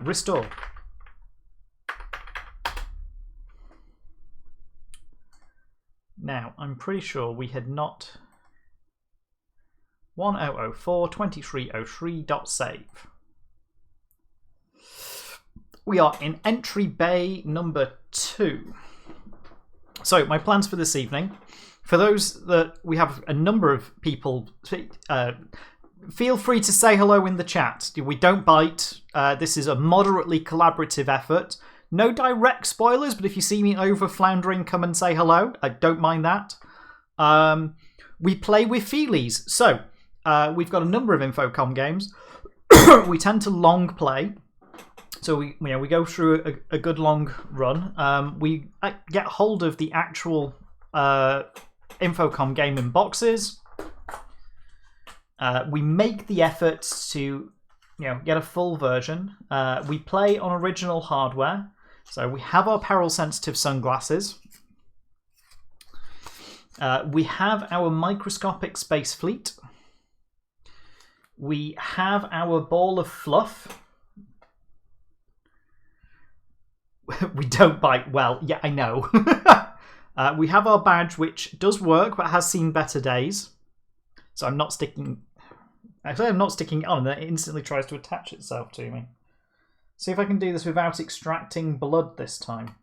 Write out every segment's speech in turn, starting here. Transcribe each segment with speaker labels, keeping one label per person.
Speaker 1: Restore. Now, I'm pretty sure we had not... 1004.2303.save. We are in entry bay number 2. So, my plans for this evening. For those that we have a number of people, feel free to say hello in the chat. We don't bite. This is a moderately collaborative effort. No direct spoilers, but if you see me over floundering, come and say hello. I don't mind that. We play with feelies. So, we've got a number of Infocom games. We tend to long play. So we go through a good long run. We get hold of the actual Infocom game in boxes. We make the effort to get a full version. We play on original hardware. So we have our peril-sensitive sunglasses. We have our microscopic space fleet. We have our ball of fluff. We don't bite well. Yeah, I know. We have our badge, which does work, but has seen better days. So I'm not sticking... Actually, I'm not sticking it on, and it instantly tries to attach itself to me. See if I can do this without extracting blood this time.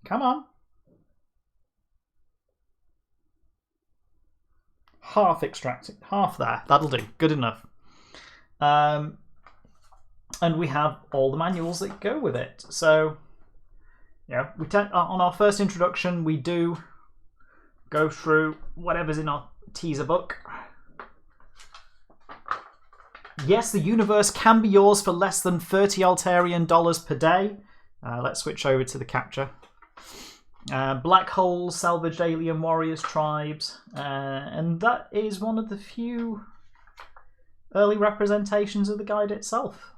Speaker 1: Come on. Half extracting. Half there. That'll do. Good enough. And we have all the manuals that go with it. So, we on our first introduction, we do go through whatever's in our teaser book. Yes, the universe can be yours for less than $30 Altarian per day. Let's switch over to the capture. Black holes, salvaged alien warriors tribes, and that is one of the few early representations of the guide itself,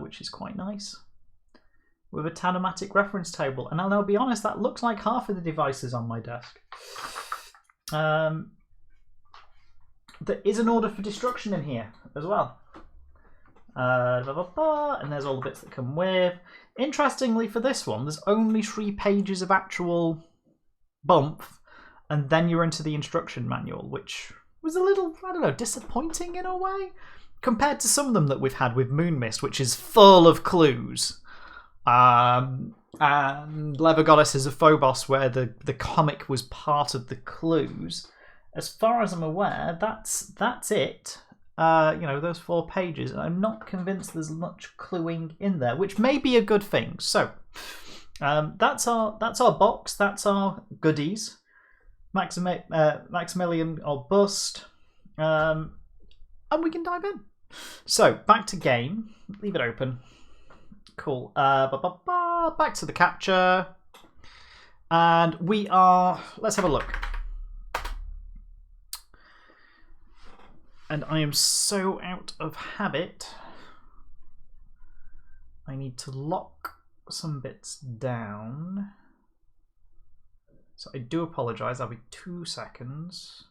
Speaker 1: which is quite nice, with a Tanomatic reference table. And I'll be honest, that looks like half of the devices on my desk. There is an order for destruction in here as well. And there's all the bits that come with. Interestingly, for this one, there's only 3 pages of actual bump, and then you're into the instruction manual, which was a little, I don't know, disappointing in a way, compared to some of them that we've had with Moon Mist, which is full of clues. And Leather Goddesses of Phobos, where the comic was part of the clues. As far as I'm aware, that's it. Those 4 pages. I'm not convinced there's much cluing in there, which may be a good thing. So, that's our box. That's our goodies. Maximilian or bust, and we can dive in. So back to game. Leave it open. Cool. Back to the capture, and we are. Let's have a look. And I am so out of habit. I need to lock some bits down. So I do apologise. I'll be 2 seconds.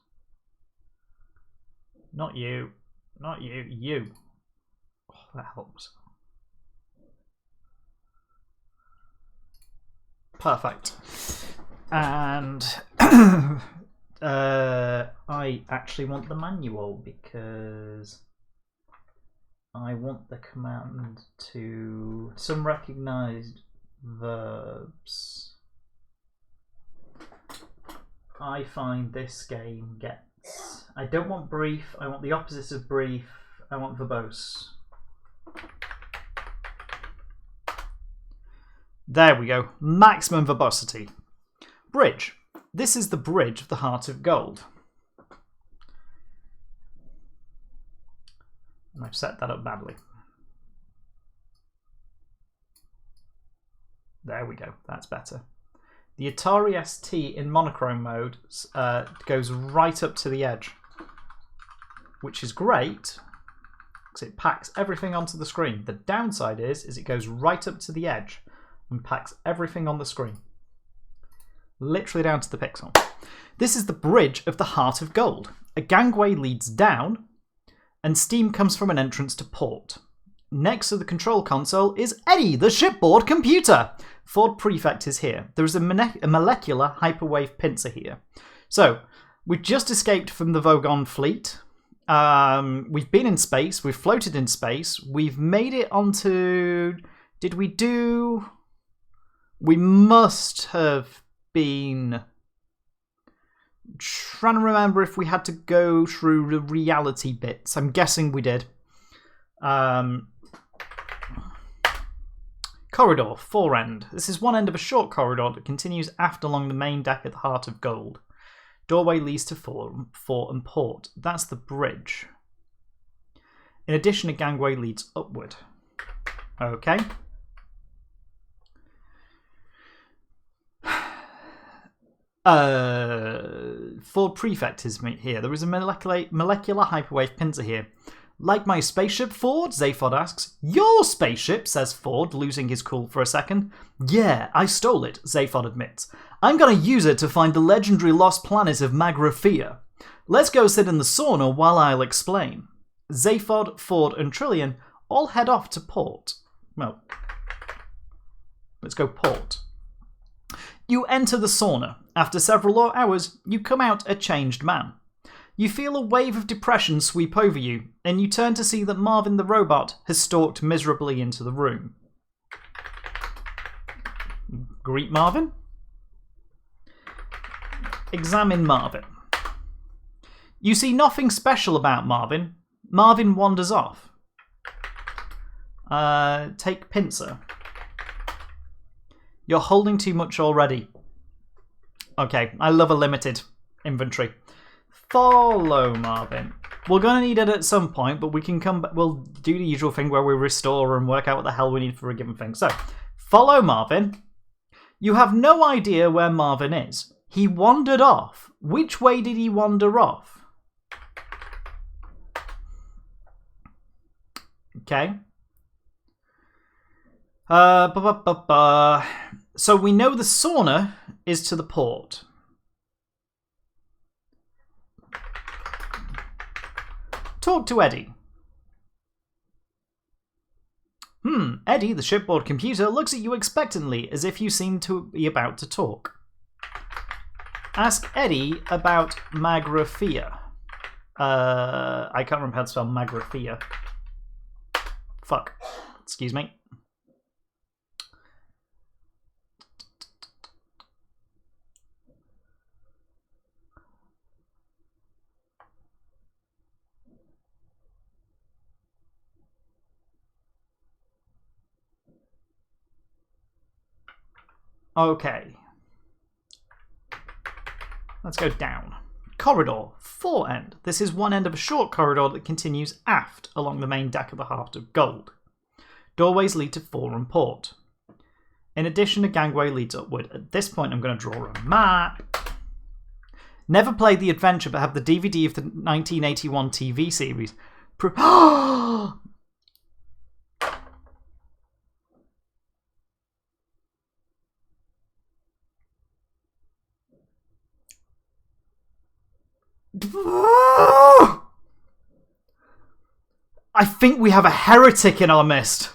Speaker 1: Not you. Not you. You. Oh, that helps. Perfect. And I actually want the manual because I want the command to some recognised verbs. I find this game gets... I don't want brief, I want the opposite of brief, I want verbose. There we go. Maximum verbosity. Bridge. This is the bridge of the Heart of Gold. And I've set that up badly. There we go. That's better. The Atari ST in monochrome mode goes right up to the edge, which is great because it packs everything onto the screen. The downside is it goes right up to the edge and packs everything on the screen. Literally down to the pixel. This is the bridge of the Heart of Gold. A gangway leads down, and steam comes from an entrance to port. Next to the control console is Eddie, the shipboard computer. Ford Prefect is here. There is a molecular hyperwave pincer here. So, we've just escaped from the Vogon fleet. We've been in space. We've floated in space. We've made it onto... Did we do... We must have been... Trying to remember if we had to go through the reality bits. I'm guessing we did. Corridor, fore end. This is one end of a short corridor that continues aft along the main deck at the Heart of Gold. Doorway leads to fore and port. That's the bridge. In addition, a gangway leads upward. Okay. Ford Prefect is here. There is a molecular hyperwave pincer here. Like my spaceship, Ford? Zaphod asks. Your spaceship, says Ford, losing his cool for a second. Yeah, I stole it, Zaphod admits. I'm going to use it to find the legendary lost planet of Magrathea. Let's go sit in the sauna while I'll explain. Zaphod, Ford, and Trillian all head off to port. Well, let's go port. You enter the sauna. After several hours, you come out a changed man. You feel a wave of depression sweep over you, and you turn to see that Marvin the robot has stalked miserably into the room. Greet Marvin. Examine Marvin. You see nothing special about Marvin. Marvin wanders off. Take pincer. You're holding too much already. Okay, I love a limited inventory. Follow Marvin. We're going to need it at some point, but we can come back. We'll do the usual thing where we restore and work out what the hell we need for a given thing. So, follow Marvin. You have no idea where Marvin is. He wandered off. Which way did he wander off? Okay. So we know the sauna is to the port. Talk to Eddie. Eddie, the shipboard computer, looks at you expectantly as if you seem to be about to talk. Ask Eddie about Magrathea. I can't remember how to spell Magrathea. Fuck. Excuse me. Okay. Let's go down. Corridor, fore end. This is one end of a short corridor that continues aft along the main deck of the Heart of Gold. Doorways lead to fore and port. In addition, a gangway leads upward. At this point, I'm going to draw a map. Never played the adventure, but have the DVD of the 1981 TV series. I think we have a heretic in our midst.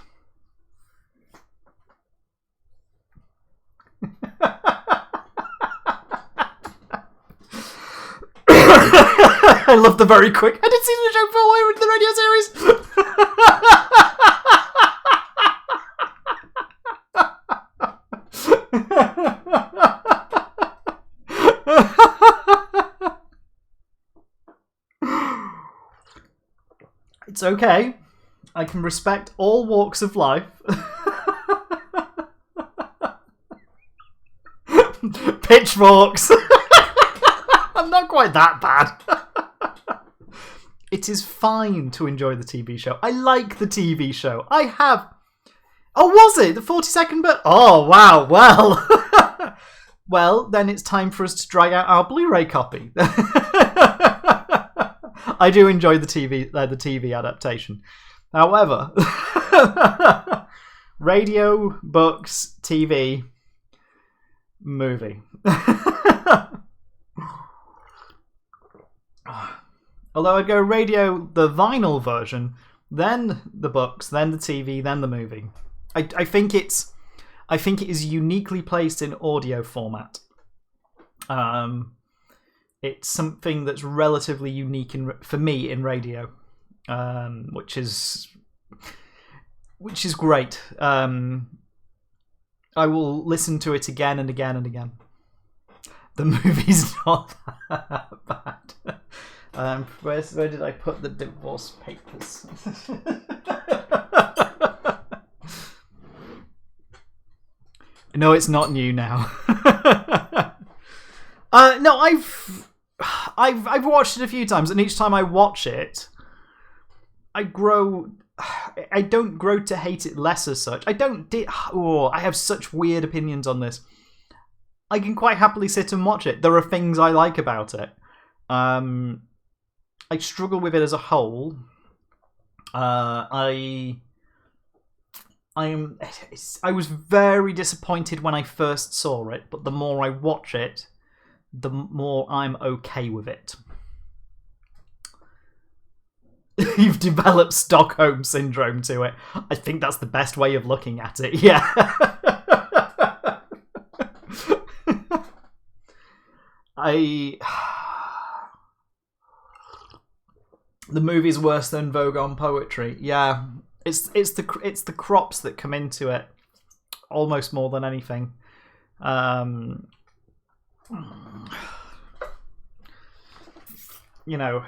Speaker 1: I love the very quick. I didn't see the show before I went to the radio series. It's okay. I can respect all walks of life. Pitchforks. I'm not quite that bad. It is fine to enjoy the TV show. I like the TV show. I have... Oh, was it? The 40-second bit? Oh, wow. Well. Well, then it's time for us to drag out our Blu-ray copy. I do enjoy the TV adaptation. However, radio, books, TV, movie. Although I'd go radio, the vinyl version, then the books, then the TV, then the movie. I think it is uniquely placed in audio format. It's something that's relatively unique for me in radio, which is great. I will listen to it again and again and again. The movie's not that bad. Where did I put the divorce papers? No, it's not new now. No, I've watched it a few times, and each time I watch it, I don't grow to hate it less as such. I have such weird opinions on this. I can quite happily sit and watch it. There are things I like about it. I struggle with it as a whole. I was very disappointed when I first saw it, but the more I watch it, the more I'm okay with it. You've developed Stockholm Syndrome to it. I think that's the best way of looking at it, yeah. The movie's worse than Vogue on Poetry. Yeah, it's the crops that come into it almost more than anything. You know,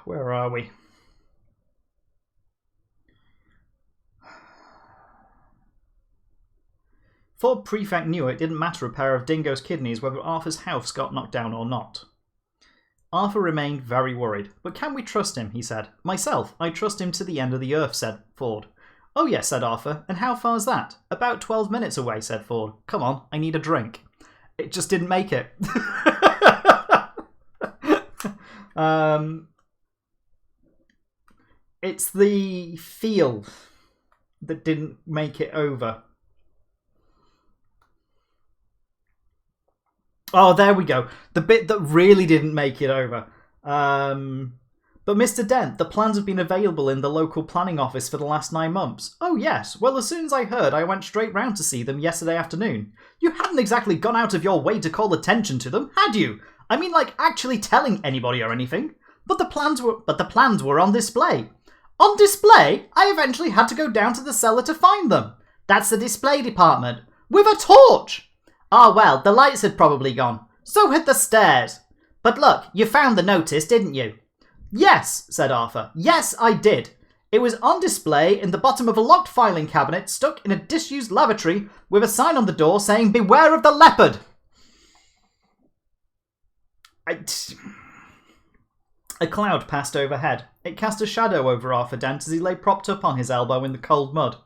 Speaker 1: where are we? Ford Prefect knew it didn't matter a pair of Dingo's kidneys whether Arthur's house got knocked down or not. Arthur remained very worried. But can we trust him, he said. Myself, I trust him to the end of the earth, said Ford. Oh yes, said Arthur. And how far's that? About 12 minutes away, said Ford. Come on, I need a drink. It just didn't make it. It's the feel that didn't make it over. Oh, there we go. The bit that really didn't make it over. But Mr. Dent, the plans have been available in the local planning office for the last 9 months. Oh, yes. Well, as soon as I heard, I went straight round to see them yesterday afternoon. You hadn't exactly gone out of your way to call attention to them, had you? I mean, like, actually telling anybody or anything. But the plans were on display. On display? I eventually had to go down to the cellar to find them. That's the display department. With a torch! Ah, well, the lights had probably gone. So had the stairs. But look, you found the notice, didn't you? Yes, said Arthur. Yes, I did. It was on display in the bottom of a locked filing cabinet stuck in a disused lavatory with a sign on the door saying, Beware of the leopard. A cloud passed overhead. It cast a shadow over Arthur Dent as he lay propped up on his elbow in the cold mud.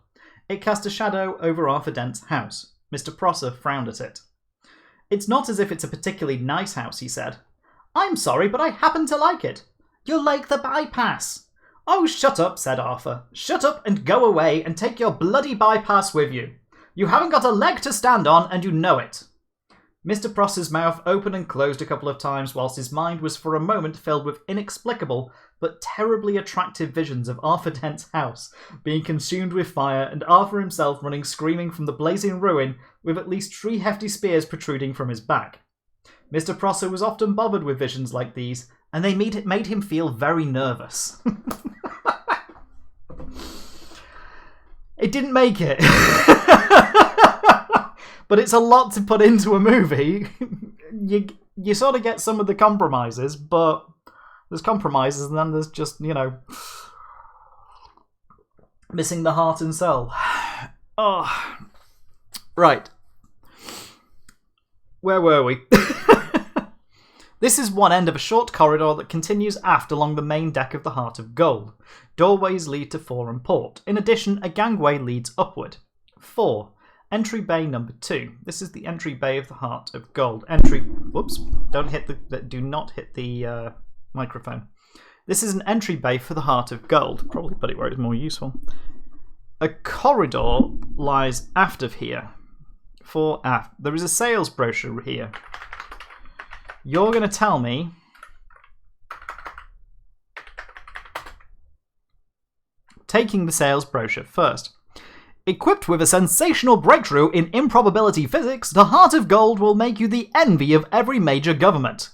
Speaker 1: It cast a shadow over Arthur Dent's house. Mr. Prosser frowned at it. It's not as if it's a particularly nice house, he said. I'm sorry, but I happen to like it. You'll like the bypass. Oh, shut up, said Arthur. Shut up and go away and take your bloody bypass with you. You haven't got a leg to stand on and you know it. Mr. Prosser's mouth opened and closed a couple of times whilst his mind was for a moment filled with inexplicable but terribly attractive visions of Arthur Dent's house being consumed with fire and Arthur himself running screaming from the blazing ruin with at least 3 hefty spears protruding from his back. Mr. Prosser was often bothered with visions like these, and they made him feel very nervous. It didn't make it. But it's a lot to put into a movie. You sort of get some of the compromises, but there's compromises and then there's just, missing the heart and soul. Oh. Right. Where were we? This is one end of a short corridor that continues aft along the main deck of the Heart of Gold. Doorways lead to fore and port. In addition, a gangway leads upward. 4. Entry bay number 2. This is the entry bay of the Heart of Gold. Whoops! Do not hit the microphone. This is an entry bay for the Heart of Gold. Probably put it where it's more useful. A corridor lies aft of here. for... there is a sales brochure here. You're going to tell me... Taking the sales brochure first. Equipped with a sensational breakthrough in improbability physics, the Heart of Gold will make you the envy of every major government.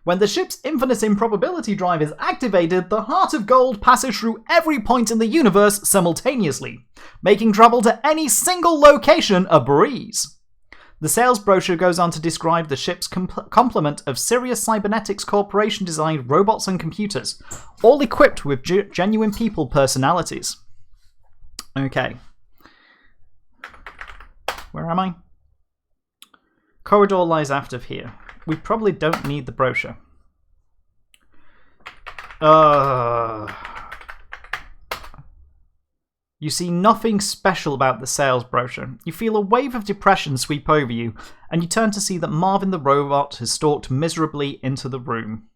Speaker 1: When the ship's infinite improbability drive is activated, the Heart of Gold passes through every point in the universe simultaneously, making travel to any single location a breeze. The sales brochure goes on to describe the ship's complement of Sirius Cybernetics Corporation-designed robots and computers, all equipped with genuine people personalities. Okay. Where am I? Corridor lies aft of here. We probably don't need the brochure. You see nothing special about the sales brochure. You feel a wave of depression sweep over you, and you turn to see that Marvin the robot has stalked miserably into the room.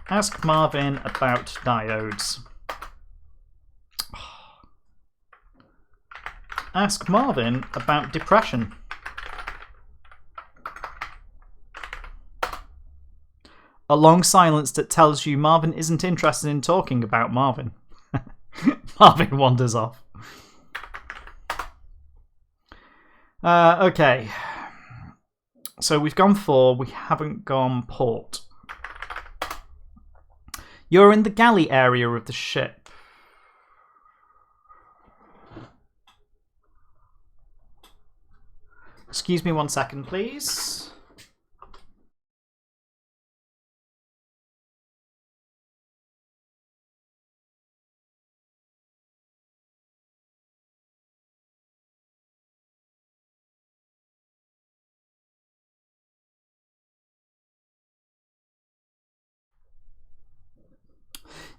Speaker 1: Ask Marvin about diodes. Ask Marvin about depression. A long silence that tells you Marvin isn't interested in talking about Marvin. Marvin wanders off. Okay. So we've gone fore, we haven't gone port. You're in the galley area of the ship. Excuse me 1 second, please.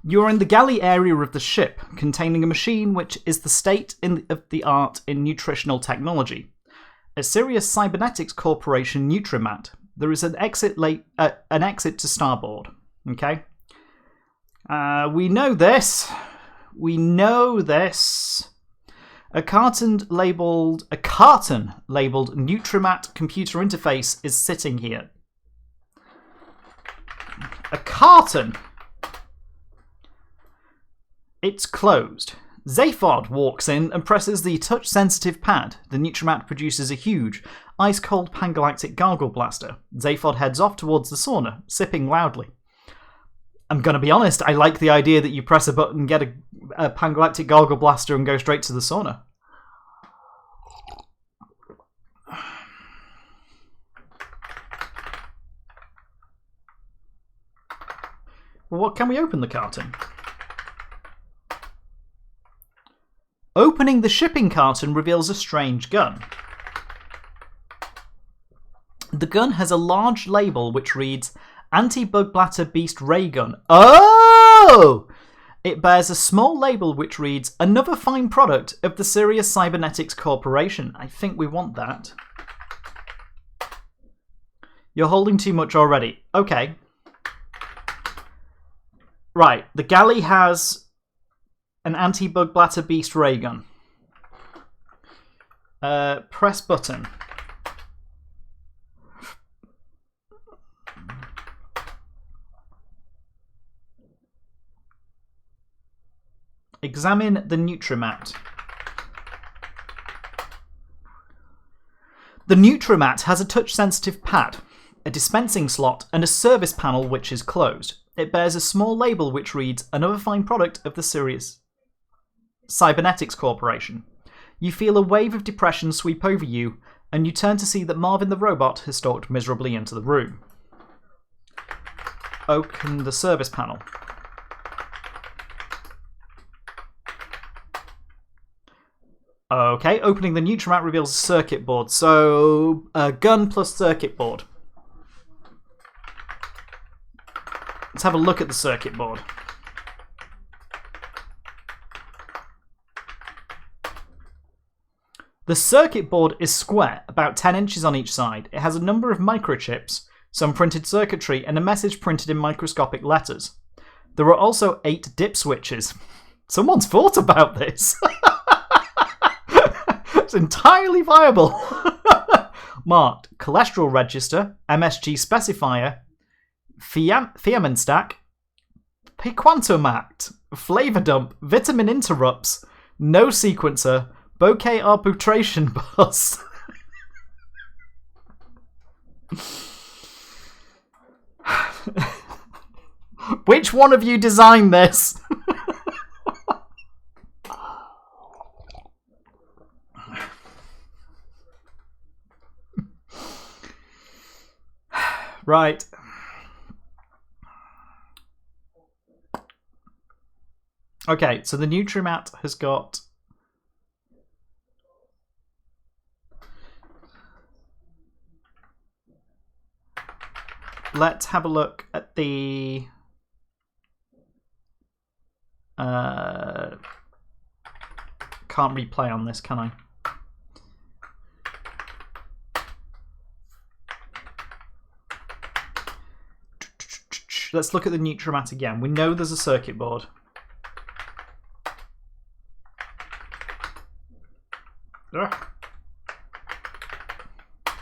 Speaker 1: You are in the galley area of the ship, containing a machine which is the state-of-the-art in nutritional technology. A Sirius Cybernetics Corporation Nutrimat. There is an exit to starboard. Okay. We know this. We know this. A carton labelled Nutrimat computer interface is sitting here. A carton. It's closed. Zaphod walks in and presses the touch-sensitive pad. The Nutrimat produces a huge, ice-cold Pangalactic gargle blaster. Zaphod heads off towards the sauna, sipping loudly. I'm going to be honest, I like the idea that you press a button, get a Pangalactic gargle blaster and go straight to the sauna. Well, what can we open the carton? Opening the shipping carton reveals a strange gun. The gun has a large label which reads Anti-Bug Blatter Beast Ray Gun. Oh! It bears a small label which reads Another fine product of the Sirius Cybernetics Corporation. I think we want that. You're holding too much already. Okay. Right, the galley has an anti-bug blatter beast ray gun. Press button. Examine the Nutrimat. The Nutrimat has a touch-sensitive pad, a dispensing slot, and a service panel which is closed. It bears a small label which reads, Another fine product of the Sirius Cybernetics Corporation. You feel a wave of depression sweep over you, and you turn to see that Marvin the robot has stalked miserably into the room. Open the service panel. Okay, opening the Nutrimat reveals a circuit board. So, gun plus circuit board. Let's have a look at the circuit board. The circuit board is square, about 10 inches on each side. It has a number of microchips, some printed circuitry, and a message printed in microscopic letters. There are also 8 dip switches. Someone's thought about this. It's entirely viable. Marked cholesterol register, MSG specifier, Thiamin stack, Piquantomact, flavor dump, vitamin interrupts, no sequencer, bokeh arbitration bus. Which one of you designed this? Right. Okay, so the Nutrimat has got... Let's have a look at the... Can't replay on this, can I? Let's look at the Nutrimat again. We know there's a circuit board. Ugh.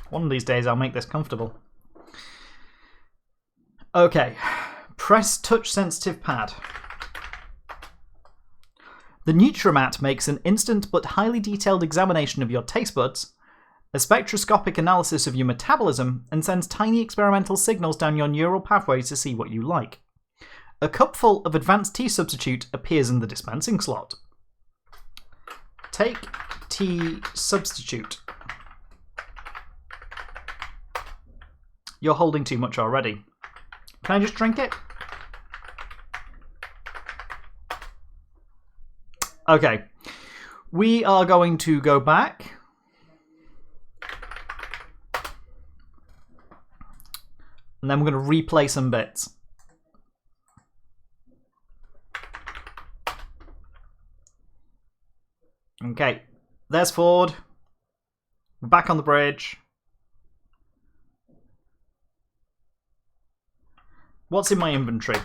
Speaker 1: One of these days I'll make this comfortable. Okay, press touch sensitive pad. The Nutrimat makes an instant but highly detailed examination of your taste buds, a spectroscopic analysis of your metabolism, and sends tiny experimental signals down your neural pathways to see what you like. A cupful of advanced tea substitute appears in the dispensing slot. Take tea substitute. You're holding too much already. Can I just drink it? Okay. We are going to go back. And then we're going to replay some bits. Okay. There's Ford. We're back on the bridge. What's in my inventory?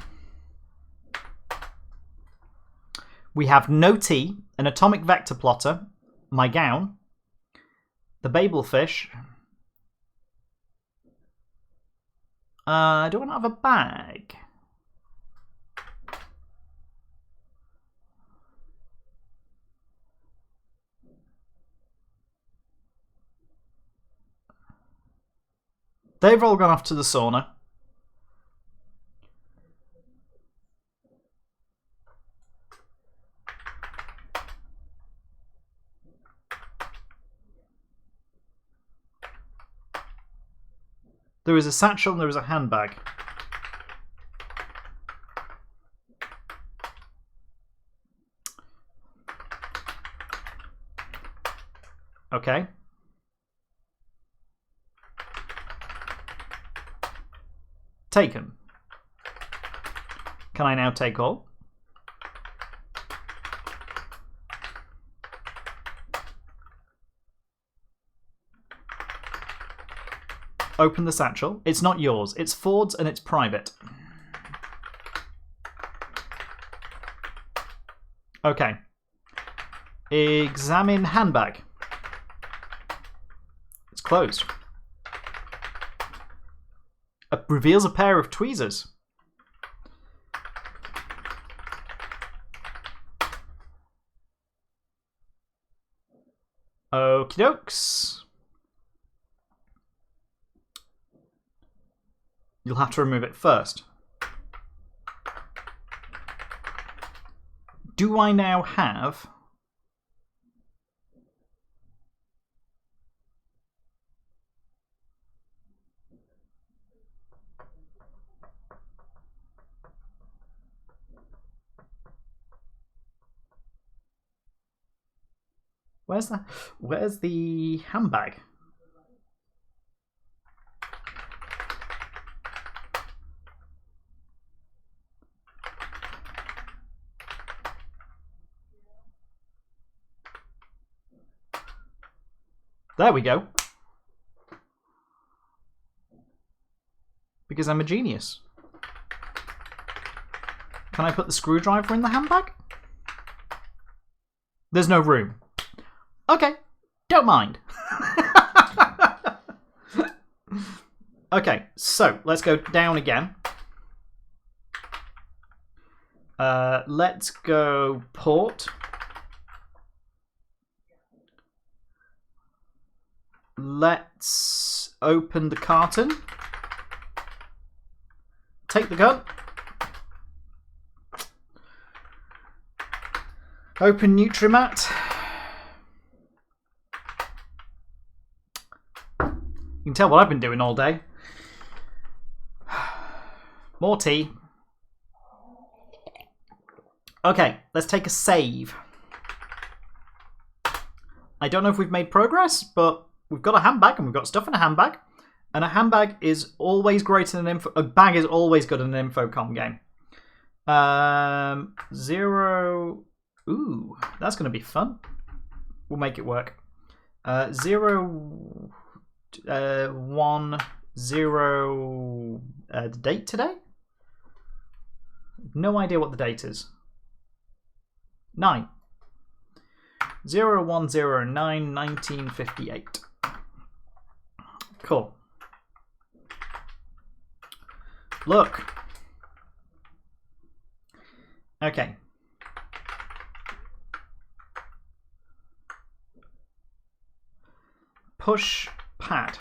Speaker 1: We have no tea, an atomic vector plotter, my gown, the Babel fish. Do I not have a bag? They've all gone off to the sauna. There is a satchel and there is a handbag. Okay. Taken. Can I now take all? Open the satchel. It's not yours. It's Ford's and it's private. Okay. Examine handbag. It's closed. It reveals a pair of tweezers. Okie dokes. You'll have to remove it first. Do I now have... Where's the handbag? There we go. Because I'm a genius. Can I put the screwdriver in the handbag? There's no room. Okay, don't mind. Okay, so let's go down again. Let's go port. Let's open the carton. Take the gun. Open Nutrimat. You can tell what I've been doing all day. More tea. Okay, let's take a save. I don't know if we've made progress, but we've got a handbag and we've got stuff in a handbag. And a handbag is always great in an info. A bag is always good in an infocom game. 0. Ooh, that's going to be fun. We'll make it work. 0, 1, 0. The date today? No idea what the date is. 9. 0109 1958. Cool. Look. Okay. Push pad.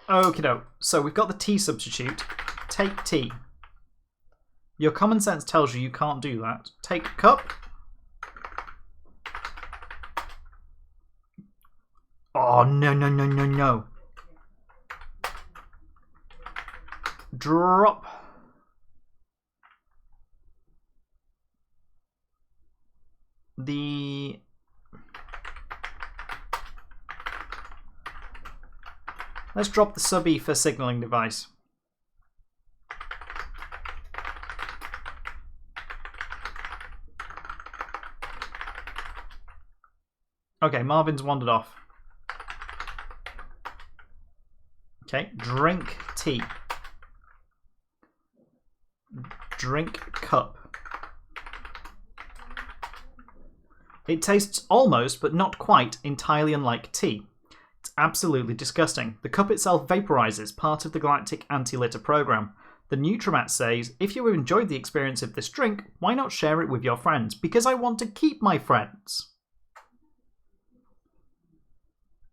Speaker 1: Okie doke. So we've got the T substitute. Take T. Your common sense tells you can't do that. Take cup. Oh, no, no, no, no, no. Drop. The... Let's drop the sub-E for signaling device. Okay, Marvin's wandered off. Okay, drink tea. Drink cup. It tastes almost, but not quite, entirely unlike tea. It's absolutely disgusting. The cup itself vaporizes, part of the Galactic Anti-Litter program. The Nutrimat says, if you have enjoyed the experience of this drink, why not share it with your friends? Because I want to keep my friends.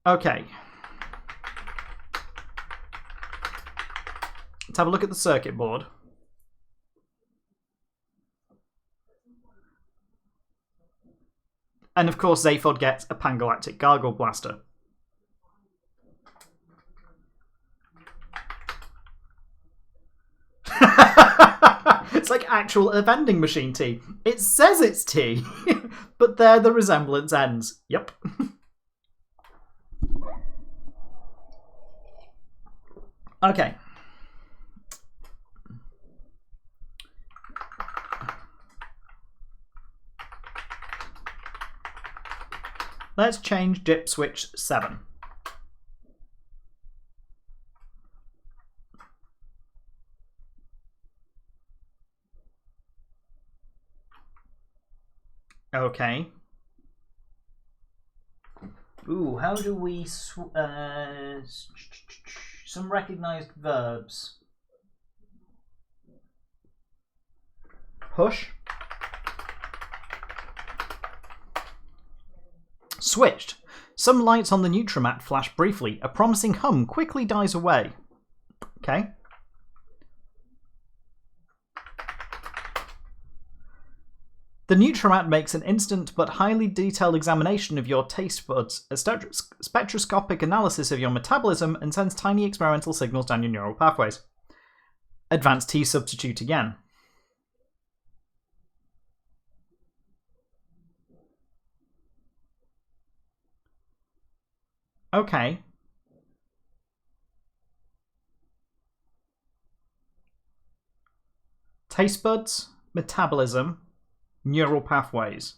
Speaker 1: Okay. Let's have a look at the circuit board. And of course, Zaphod gets a Pangalactic Gargle Blaster. It's like actual vending machine tea. It says it's tea, but there the resemblance ends. Yep. Okay. Let's change dip switch 7. Okay. Ooh, how do we... some recognized verbs. Push. Switched. Some lights on the Nutrimat flash briefly. A promising hum quickly dies away. Okay. The Nutrimat makes an instant but highly detailed examination of your taste buds, a spectroscopic analysis of your metabolism, and sends tiny experimental signals down your neural pathways. Advanced T substitute again. Okay. Taste buds, metabolism, neural pathways.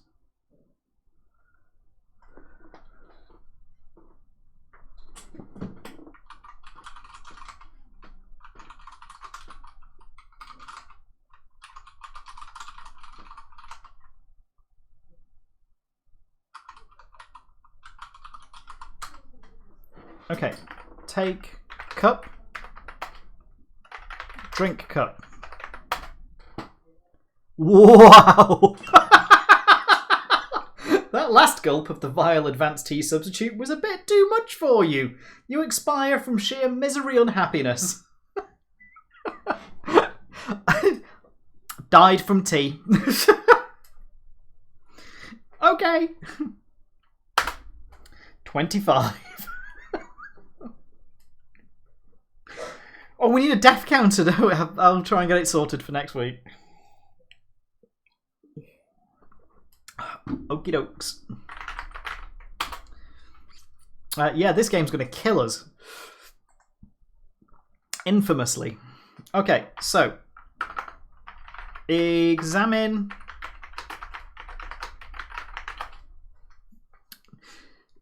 Speaker 1: Okay. Take cup. Drink cup. Wow! That last gulp of the vile advanced tea substitute was a bit too much for you. You expire from sheer misery and unhappiness. Died from tea. Okay. 25. Oh, we need a death counter though. I'll try and get it sorted for next week. Okie dokes. Yeah, this game's going to kill us. Infamously. Okay, so. Examine.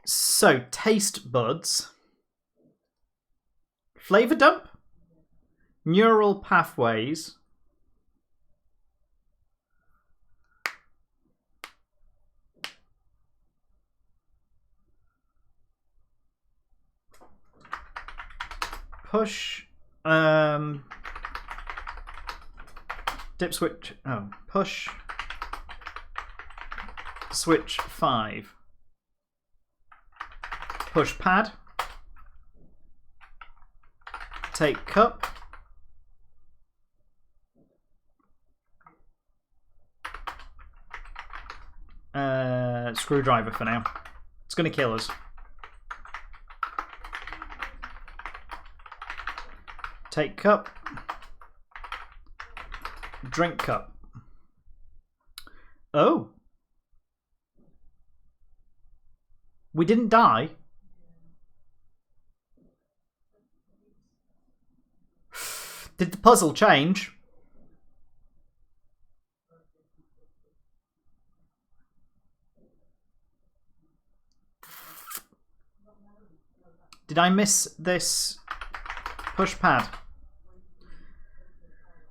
Speaker 1: So, taste buds. Flavor dump. Neural pathways. Push, dip switch, push, switch 5. Push pad. Take cup. Screwdriver for now. It's going to kill us. Take cup. Drink cup. Oh. We didn't die. Did the puzzle change? Did I miss this push pad?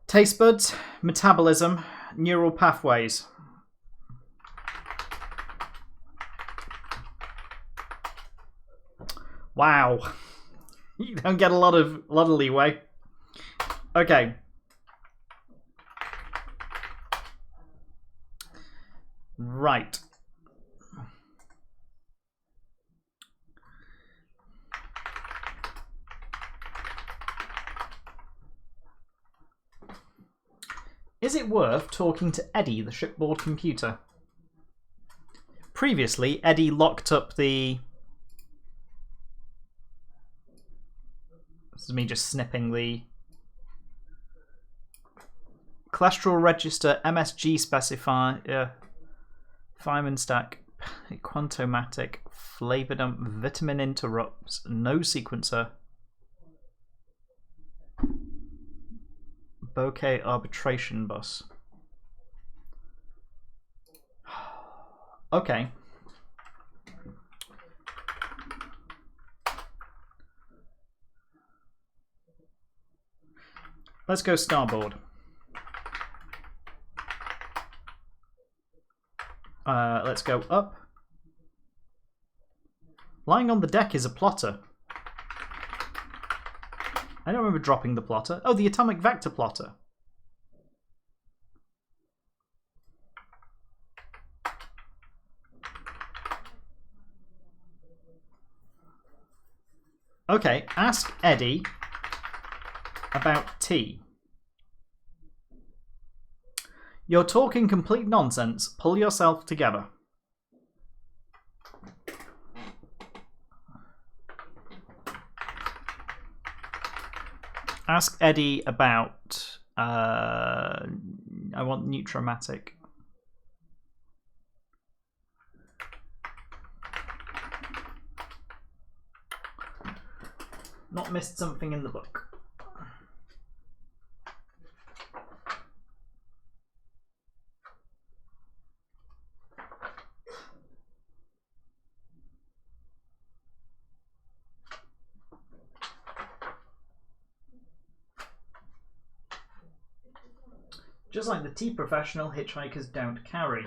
Speaker 1: Taste buds, metabolism, neural pathways. Wow. You don't get a lot of leeway. Okay. Right. Is it worth talking to Eddie, the shipboard computer? Previously, Eddie locked up the... This is me just snipping the... Cholesterol register, MSG specifier, Feynman stack, Quantomatic, flavor dump, vitamin interrupts, no sequencer, bouquet arbitration bus. Okay. Let's go starboard. Let's go up. Lying on the deck is a plotter. I don't remember dropping the plotter. Oh, the atomic vector plotter. Okay, ask Eddie about tea. You're talking complete nonsense. Pull yourself together. Ask Eddie about... I want Nutramatic. Not missed something in the book. Just like the tea professional, hitchhikers don't carry.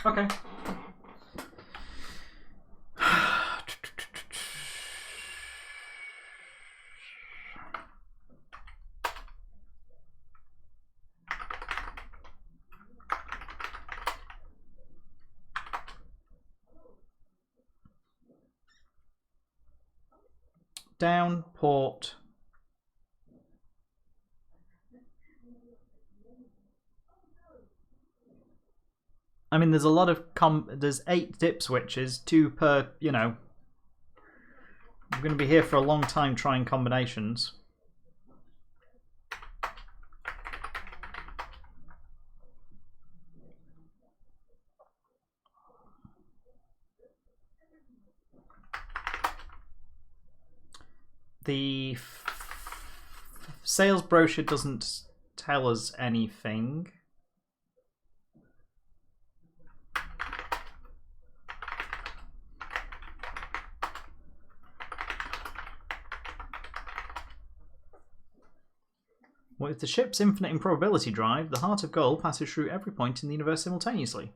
Speaker 1: Okay. Down, port. I mean, there's a lot of there's 8 dip switches, 2 per, you know. I'm going to be here for a long time trying combinations. The sales brochure doesn't tell us anything. With the ship's infinite improbability drive, the heart of gold passes through every point in the universe simultaneously.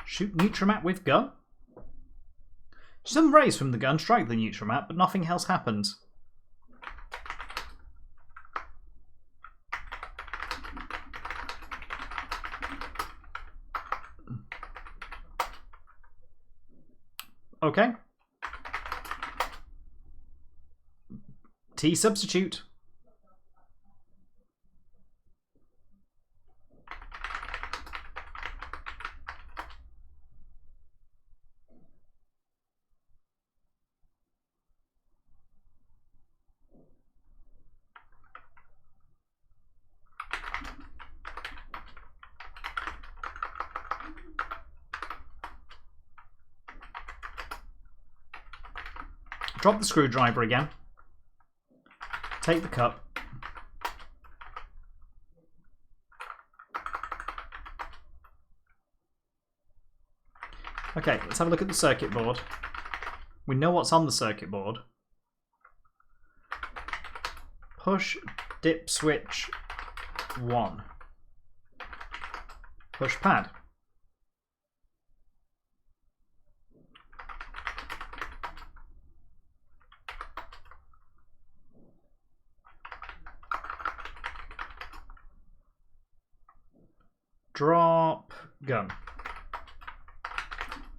Speaker 1: Shoot Nutramat with gun? Some rays from the gun strike the Nutramat, but nothing else happens. Okay. T substitute. Drop the screwdriver again. Take the cup. Okay, let's have a look at the circuit board. We know what's on the circuit board. Push dip switch 1. Push pad. Drop gun.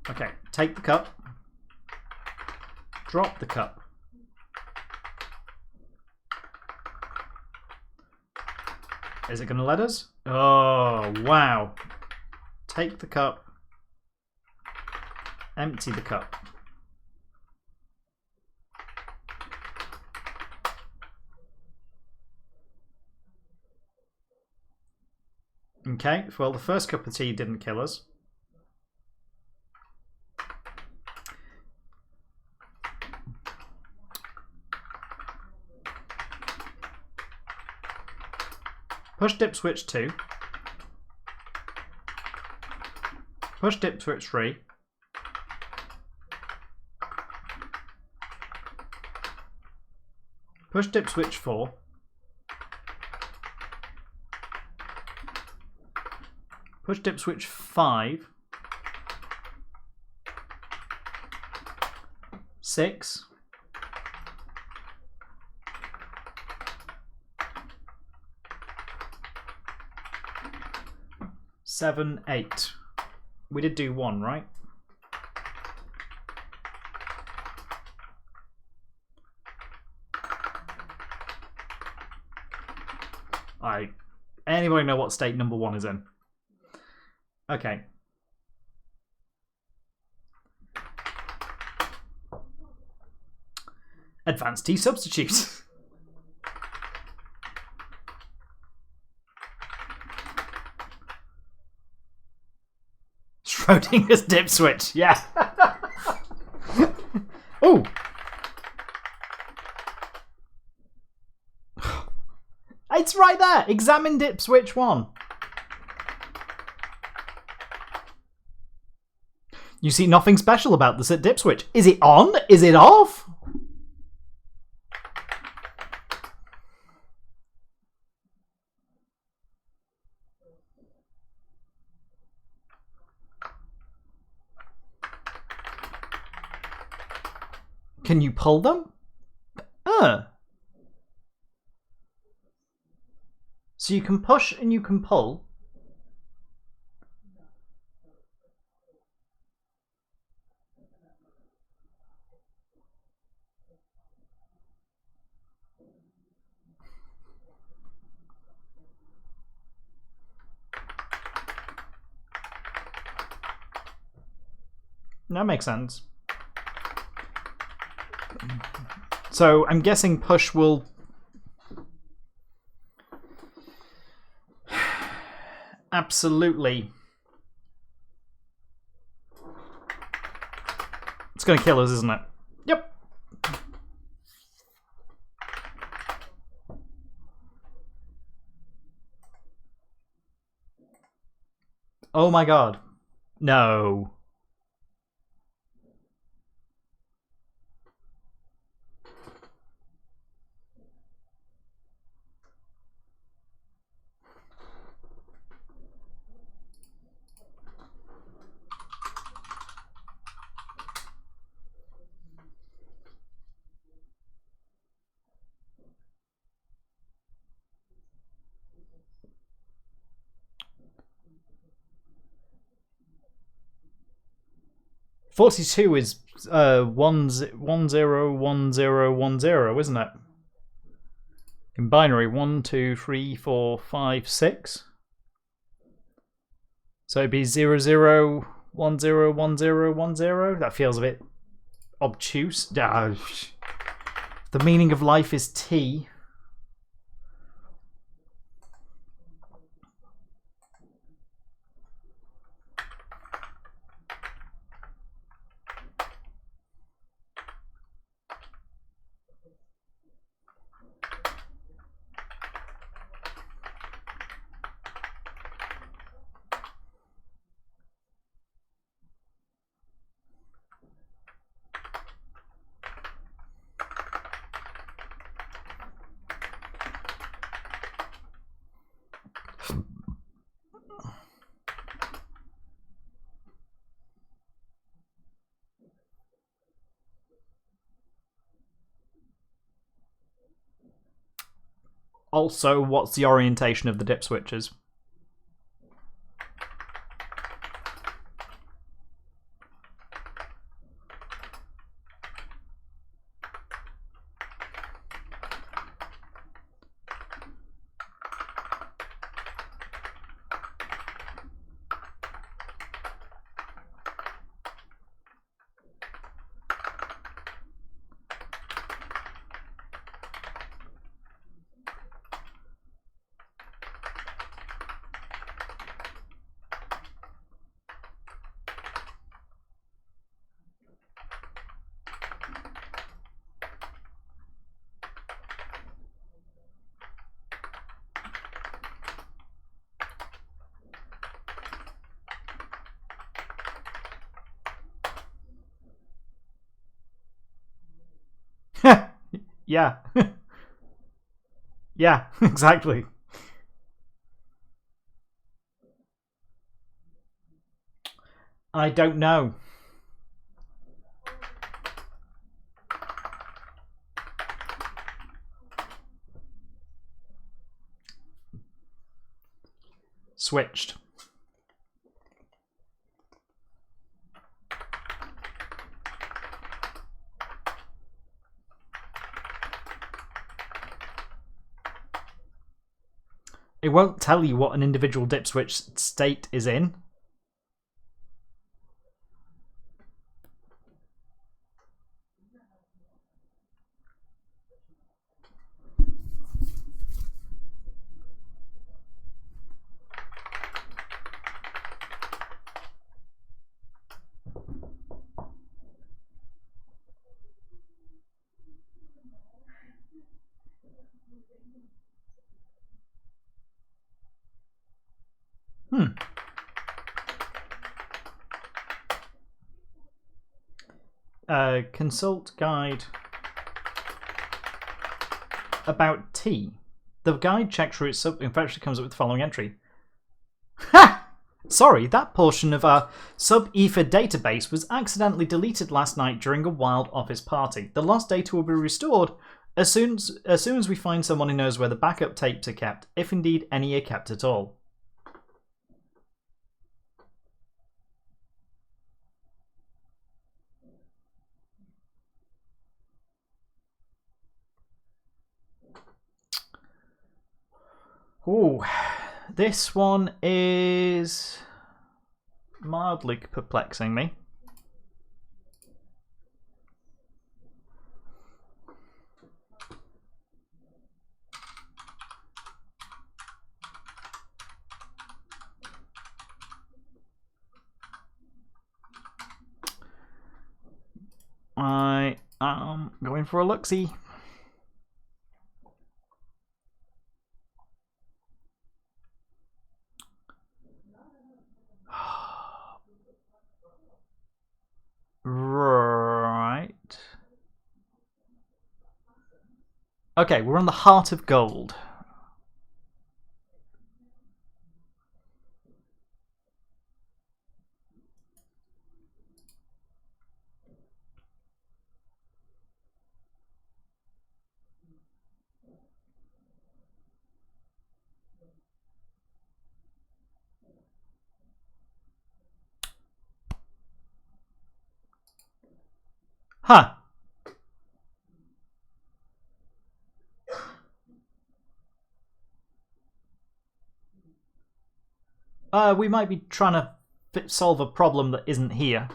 Speaker 1: Okay, take the cup. Drop the cup. Is it going to let us? Oh, wow. Take the cup. Empty the cup. Okay, well, the first cup of tea didn't kill us. Push dip switch 2. Push dip switch 3. Push dip switch 4. Push dip switch 5. 6. 7, 8. We did do 1, right? Anybody know what state number 1 is in? Okay. Advanced T substitute. voting as dip switch. Yeah. Oh. It's right there. Examine dip switch 1. You see nothing special about this at dip switch. Is it on? Is it off? Can you pull them? So you can push and you can pull. That makes sense. So I'm guessing push will... Absolutely. It's going to kill us, isn't it? Yep. Oh my god. No. $42 is 101010, isn't it? In binary, 1, 2, 3, 4, 5, 6. So it'd be 00101010. That feels a bit obtuse. The meaning of life is T. Also, what's the orientation of the dip switches? Yeah. Yeah, exactly. I don't know. Switched. It won't tell you what an individual dip switch state is in. Consult guide about tea. The guide checked through its sub and eventually comes up with the following entry. Ha! Sorry, that portion of our sub-ether database was accidentally deleted last night during a wild office party. The lost data will be restored as soon as we find someone who knows where the backup tapes are kept, if indeed any are kept at all. Ooh, this one is mildly perplexing me. I am going for a look-see. Right. Okay, we're on the Heart of Gold. Huh. We might be trying to solve a problem that isn't here.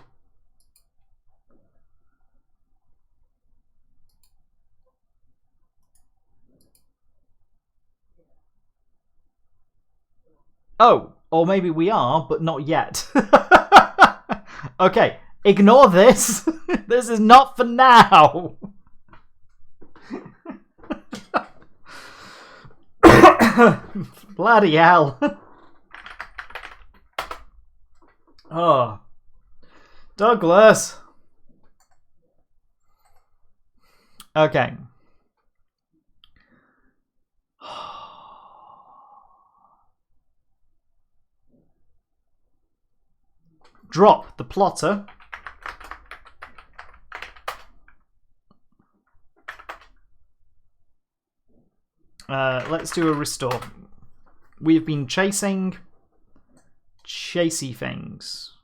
Speaker 1: Oh, or maybe we are, but not yet. Okay, ignore this. This is not for now. Bloody hell. Oh. Douglas. Okay. Drop the plotter. Let's do a restore. We've been chasing chasey things.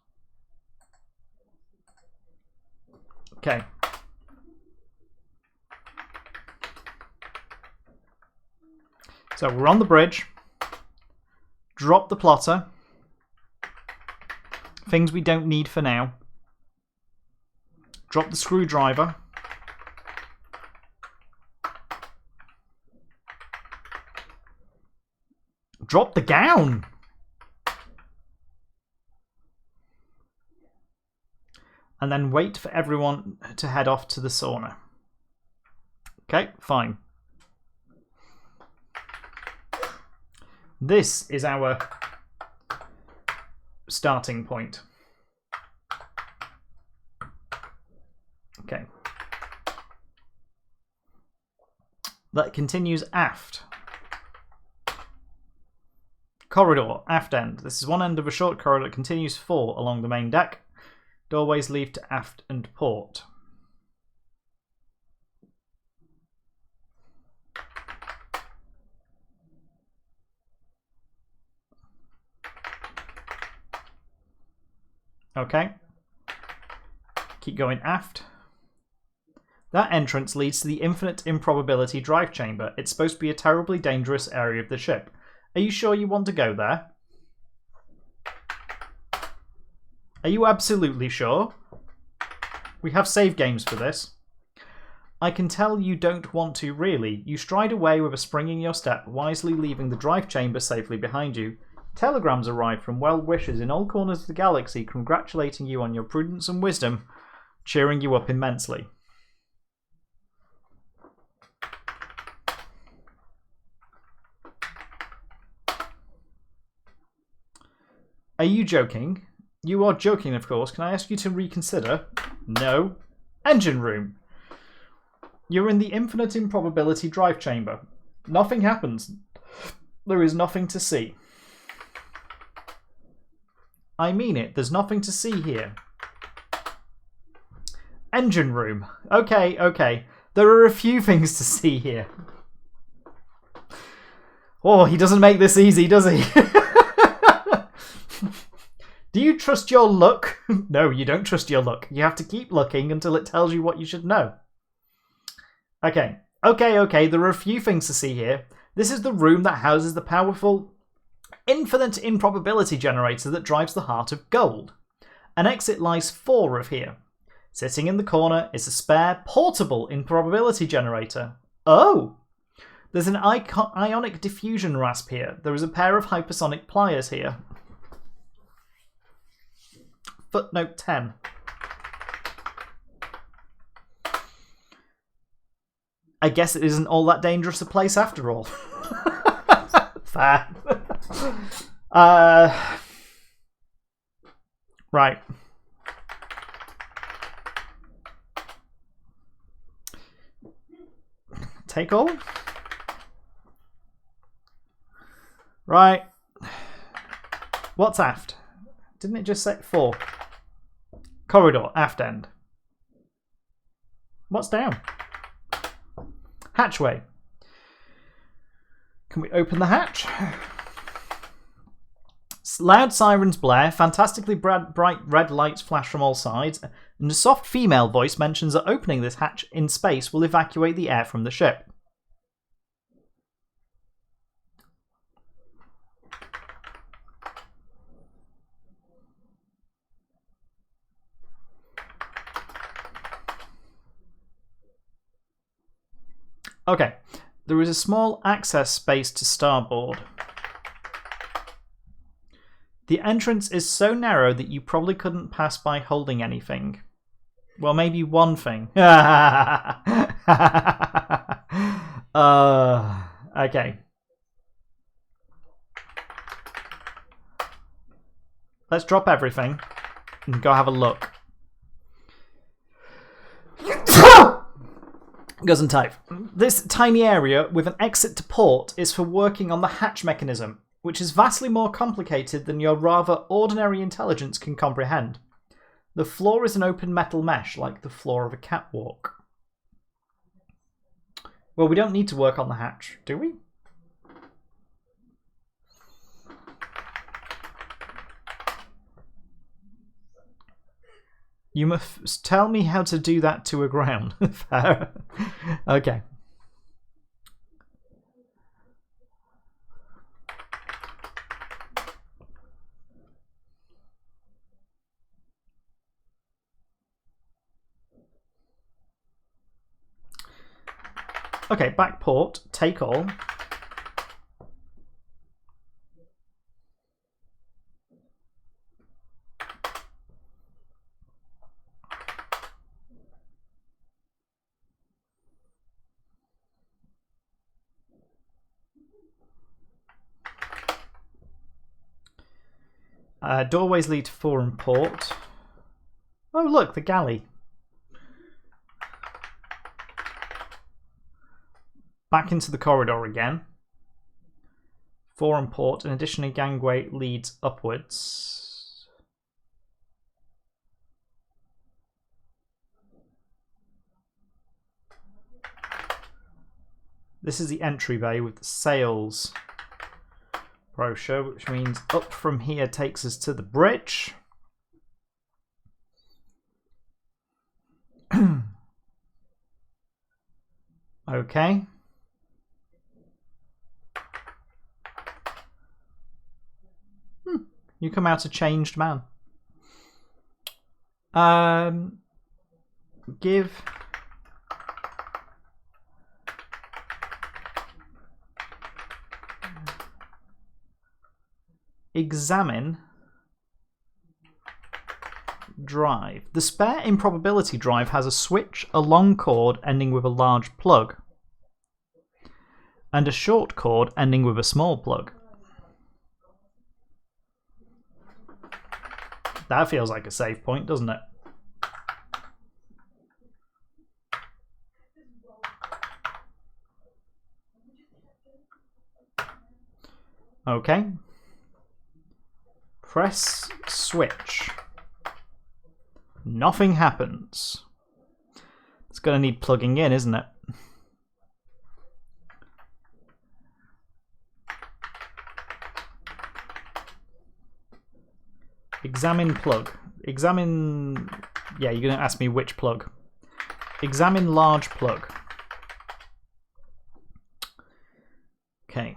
Speaker 1: Okay. So we're on the bridge. Drop the plotter. Things we don't need for now. Drop the screwdriver. Drop the gown. And then wait for everyone to head off to the sauna. Okay, fine. This is our starting point. Okay. That continues aft. Corridor, aft end. This is one end of a short corridor that continues fore along the main deck. Doorways lead to aft and port. Okay. Keep going aft. That entrance leads to the infinite improbability drive chamber. It's supposed to be a terribly dangerous area of the ship. Are you sure you want to go there? Are you absolutely sure? We have save games for this. I can tell you don't want to, really. You stride away with a spring in your step, wisely leaving the drive chamber safely behind you. Telegrams arrive from well-wishers in all corners of the galaxy congratulating you on your prudence and wisdom, cheering you up immensely. Are you joking? You are joking, of course. Can I ask you to reconsider? No. Engine room. You're in the infinite improbability drive chamber. Nothing happens. There is nothing to see. I mean it. There's nothing to see here. Engine room. Okay, okay. There are a few things to see here. Oh, he doesn't make this easy, does he? Do you trust your luck? No, you don't trust your luck. You have to keep looking until it tells you what you should know. Okay. Okay. There are a few things to see here. This is the room that houses the powerful infinite improbability generator that drives the heart of gold. An exit lies 4 of here. Sitting in the corner is a spare, portable improbability generator. Oh! There's an ionic diffusion rasp here. There is a pair of hypersonic pliers here. Footnote 10. I guess it isn't all that dangerous a place after all. Fair. Right. Take all? Right. What's aft? Didn't it just say 4? Corridor, aft end. What's down? Hatchway. Can we open the hatch? Loud sirens blare, fantastically bright red lights flash from all sides, and a soft female voice mentions that opening this hatch in space will evacuate the air from the ship. Okay, there is a small access space to starboard. The entrance is so narrow that you probably couldn't pass by holding anything. Well, maybe one thing. Okay. Let's drop everything and go have a look. Goes and type. This tiny area with an exit to port is for working on the hatch mechanism, which is vastly more complicated than your rather ordinary intelligence can comprehend. The floor is an open metal mesh, like the floor of a catwalk. Well, we don't need to work on the hatch, do we? You must tell me how to do that to aground. Fair. Okay. Okay, back port, take all. Doorways lead to fore and port. Oh, look, the galley. Back into the corridor again. Fore and port. In addition, a gangway leads upwards. This is the entry bay with the sails brochure, which means up from here takes us to the bridge. Okay. You come out a changed man. Give examine drive. The spare improbability drive has a switch, a long cord ending with a large plug, and a short cord ending with a small plug. That feels like a save point, doesn't it? Okay. Press switch. Nothing happens. It's going to need plugging in, isn't it? Examine plug. Examine... Yeah, you're going to ask me which plug. Examine large plug. Okay.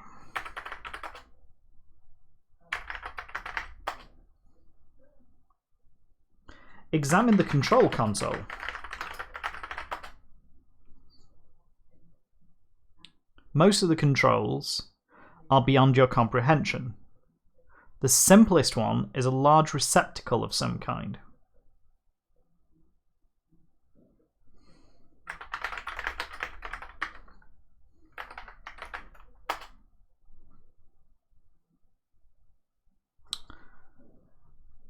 Speaker 1: Examine the control console. Most of the controls are beyond your comprehension. The simplest one is a large receptacle of some kind.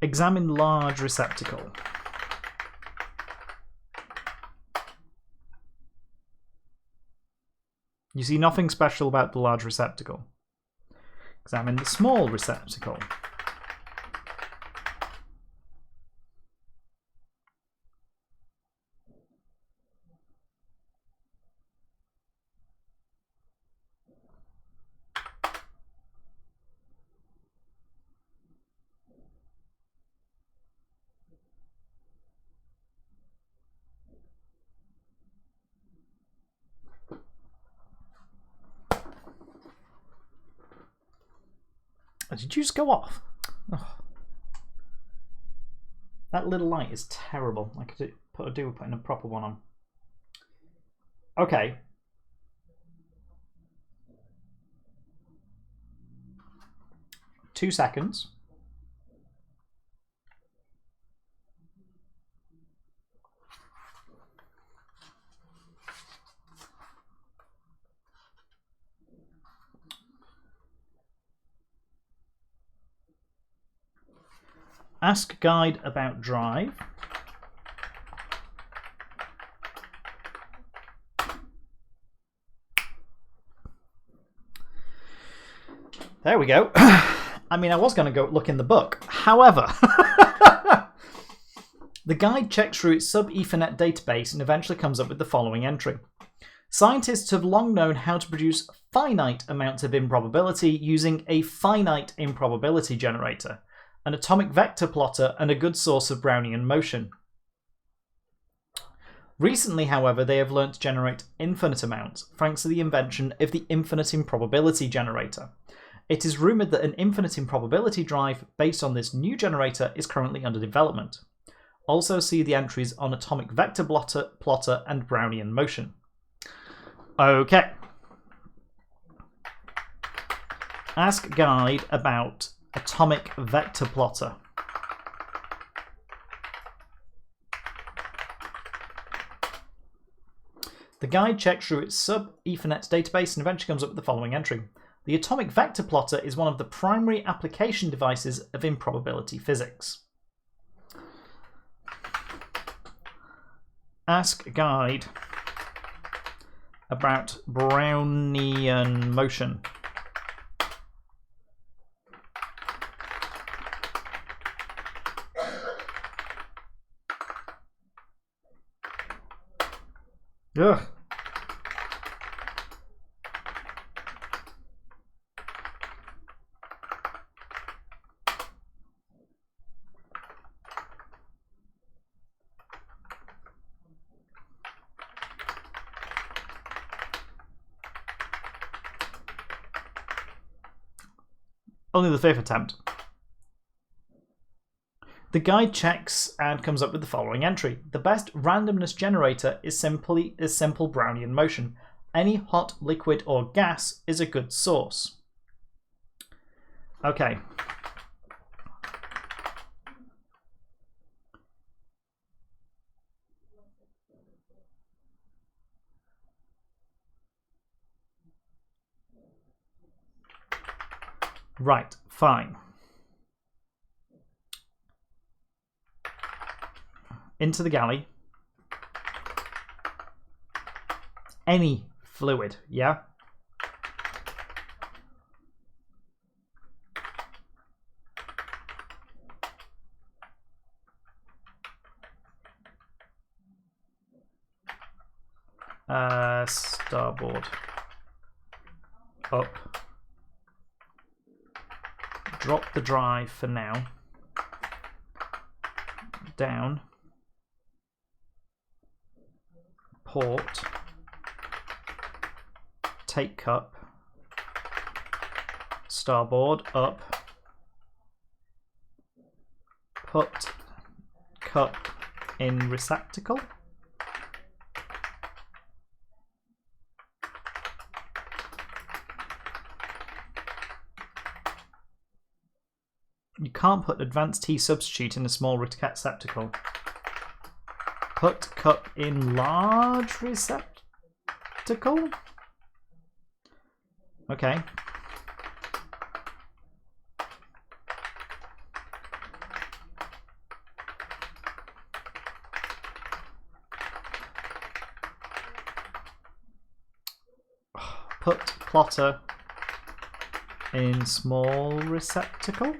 Speaker 1: Examine large receptacle. You see nothing special about the large receptacle. Examine the small receptacle. Did you just go off? Oh. That little light is terrible. I could do with putting a proper one on. Okay. Two seconds. Ask guide about drive. There we go. I mean, I was going to go look in the book. However, the guide checks through its sub-Ethernet database and eventually comes up with the following entry. Scientists have long known how to produce finite amounts of improbability using a finite improbability generator, an atomic vector plotter, and a good source of Brownian motion. Recently, however, they have learned to generate infinite amounts, thanks to the invention of the infinite improbability generator. It is rumoured that an infinite improbability drive based on this new generator is currently under development. Also see the entries on atomic vector plotter and Brownian motion. Okay. Ask guide about atomic vector plotter. The guide checks through its sub-Ethernet database and eventually comes up with the following entry. The atomic vector plotter is one of the primary application devices of improbability physics. Ask guide about Brownian motion. Ugh. Only the fifth attempt. The guide checks and comes up with the following entry. The best randomness generator is simple Brownian motion. Any hot, liquid, or gas is a good source. Okay. Right, fine. into the galley. Any fluid, yeah? Starboard. Up. Drop the drive for now. Down. Port. Take cup. Starboard. Up. Put cup in receptacle. You can't put advanced tea substitute in a small receptacle. Put cup in large receptacle? Okay. Put plotter in small receptacle.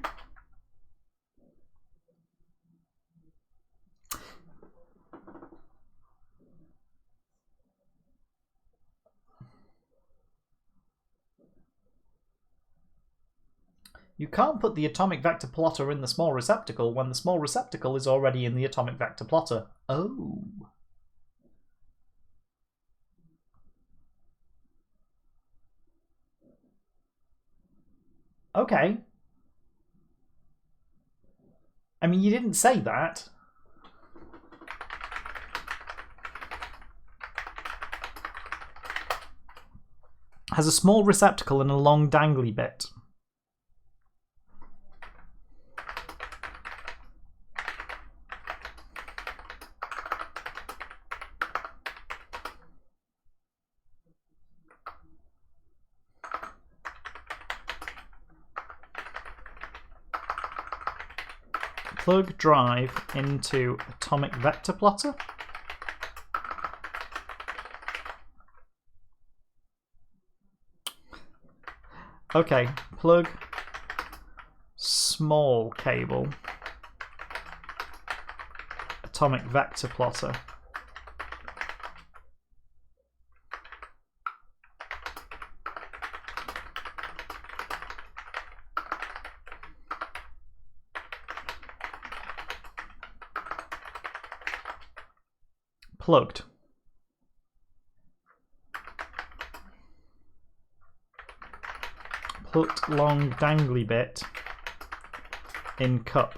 Speaker 1: You can't put the atomic vector plotter in the small receptacle when the small receptacle is already in the atomic vector plotter. Oh. Okay. I mean, you didn't say that. Has a small receptacle and a long dangly bit. Plug drive into atomic vector plotter. Okay, plug small cable atomic vector plotter. Plugged. Put long dangly bit in cup.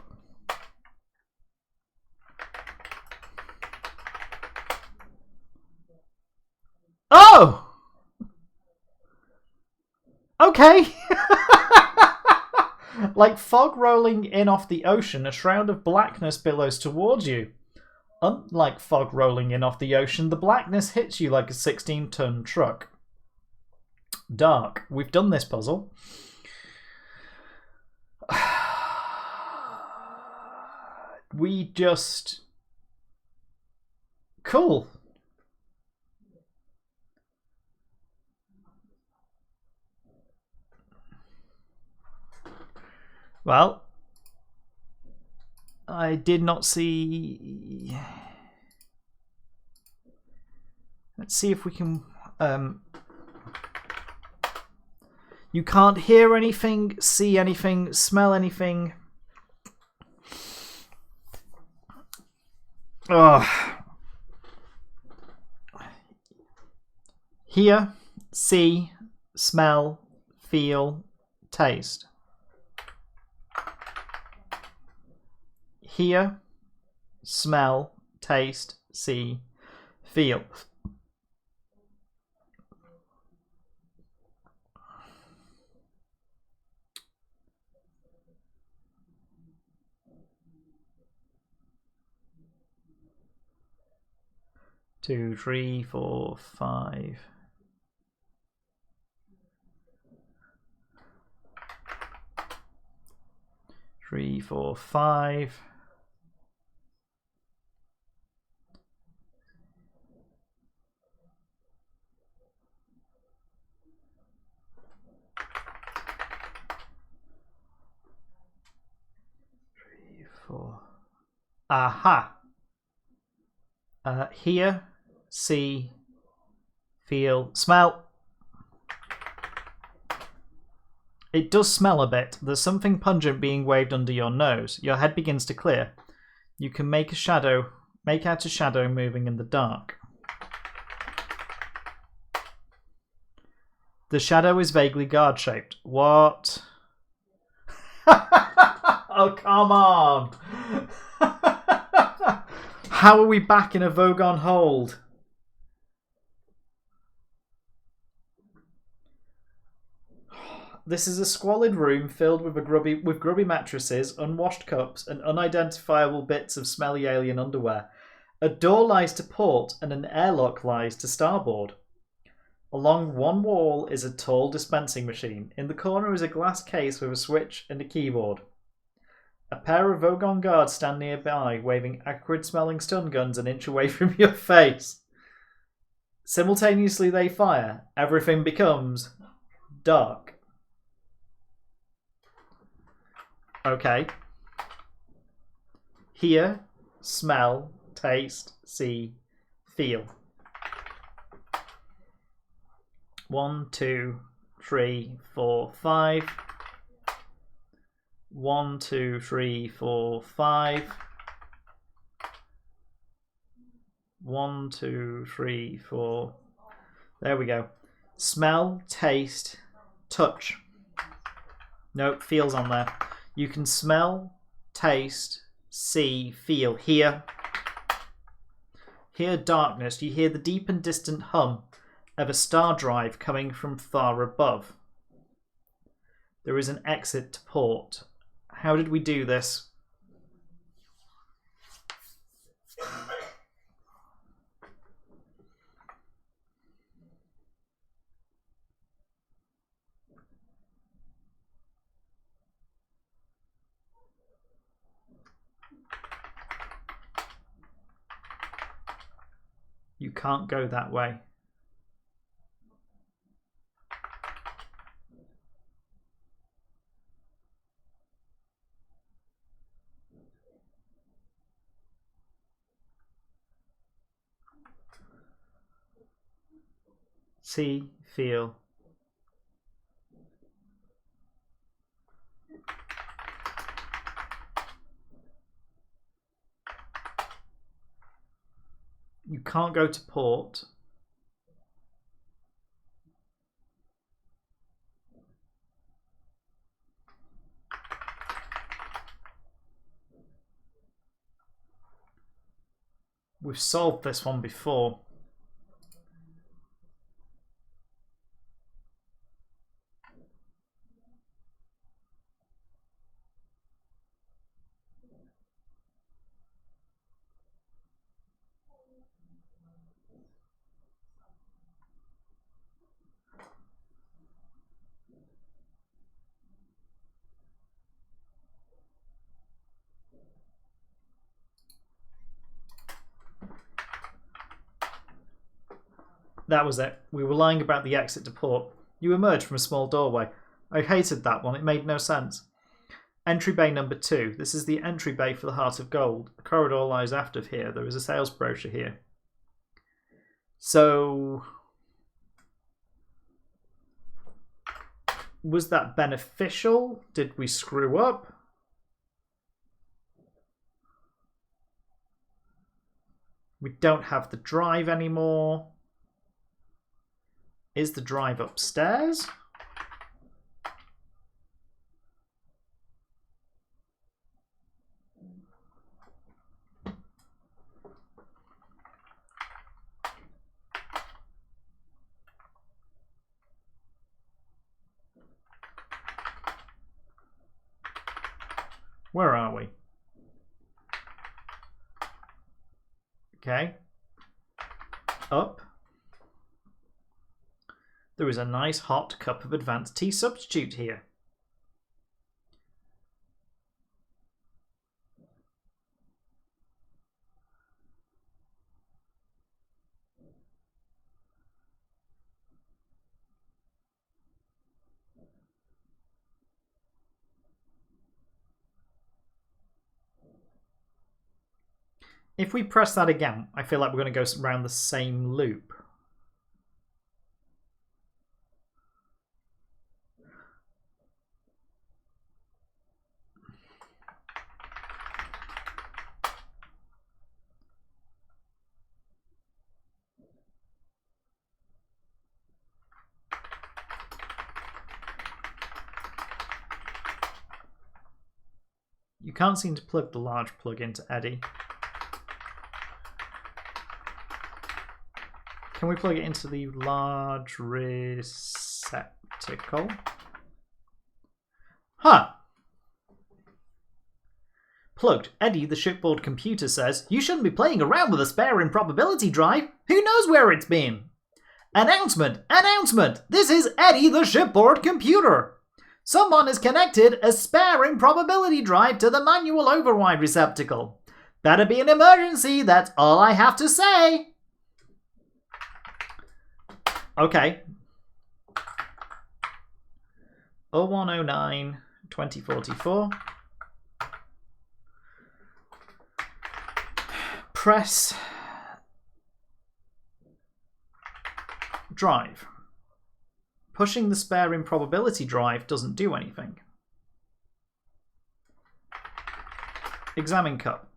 Speaker 1: Oh! Okay. Like fog rolling in off the ocean, a shroud of blackness billows towards you. Unlike fog rolling in off the ocean, the blackness hits you like a 16-ton truck. Dark. We've done this puzzle. We just... Cool. Well, I did not see... Let's see if we can... You can't hear anything, see anything, smell anything. Ugh. Hear, see, smell, feel, taste. Hear, smell, taste, see, feel. Two, three, four, five. Three, four, five. Aha. Hear, see, feel, smell. It does smell a bit. There's something pungent being waved under your nose. Your head begins to clear. You can make out a shadow moving in the dark. The shadow is vaguely guard-shaped. What? Oh, come on! How are we back in a Vogon hold? This is a squalid room filled with grubby mattresses, unwashed cups, and unidentifiable bits of smelly alien underwear. A door lies to port, and an airlock lies to starboard. Along one wall is a tall dispensing machine. In the corner is a glass case with a switch and a keyboard. A pair of Vogon guards stand nearby, waving acrid-smelling stun guns an inch away from your face. Simultaneously they fire. Everything becomes dark. Okay. Hear, smell, taste, see, feel. 1, 2, 3, 4, 5. 1, 2, 3, 4, 5. 1, 2, 3, 4. There we go. Smell, taste, touch. Nope, feels on there. You can smell, taste, see, feel, hear. Hear darkness. You hear the deep and distant hum of a star drive coming from far above. There is an exit to port. How did we do this? You can't go that way. See, feel. You can't go to port. We've solved this one before. That was it. We were lying about the exit to port. You emerged from a small doorway. I hated that one. It made no sense. Entry bay number 2. This is the entry bay for the Heart of Gold. The corridor lies aft of here. There is a sales brochure here. So, was that beneficial? Did we screw up? We don't have the drive anymore. Is the drive upstairs? Where are we? Okay. Up. There is a nice hot cup of advanced tea substitute here. If we press that again, I feel like we're going to go around the same loop. You can't seem to plug the large plug into Eddie. Can we plug it into the large receptacle? Huh. Plugged. Eddie, the shipboard computer, says, "You shouldn't be playing around with a spare improbability drive. Who knows where it's been?" Announcement! Announcement! This is Eddie, the shipboard computer. Someone has connected a spare improbability drive to the manual override receptacle. Better be an emergency, that's all I have to say. Okay. 0109 2044. Press drive. Pushing the spare improbability drive doesn't do anything. Examine cup.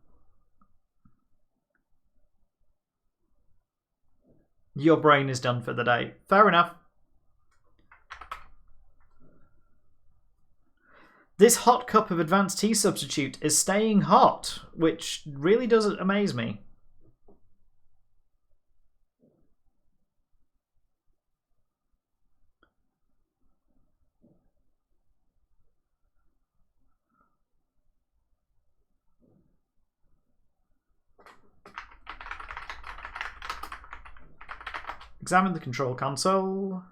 Speaker 1: Your brain is done for the day. Fair enough. This hot cup of advanced tea substitute is staying hot, which really does amaze me. Examine the control console.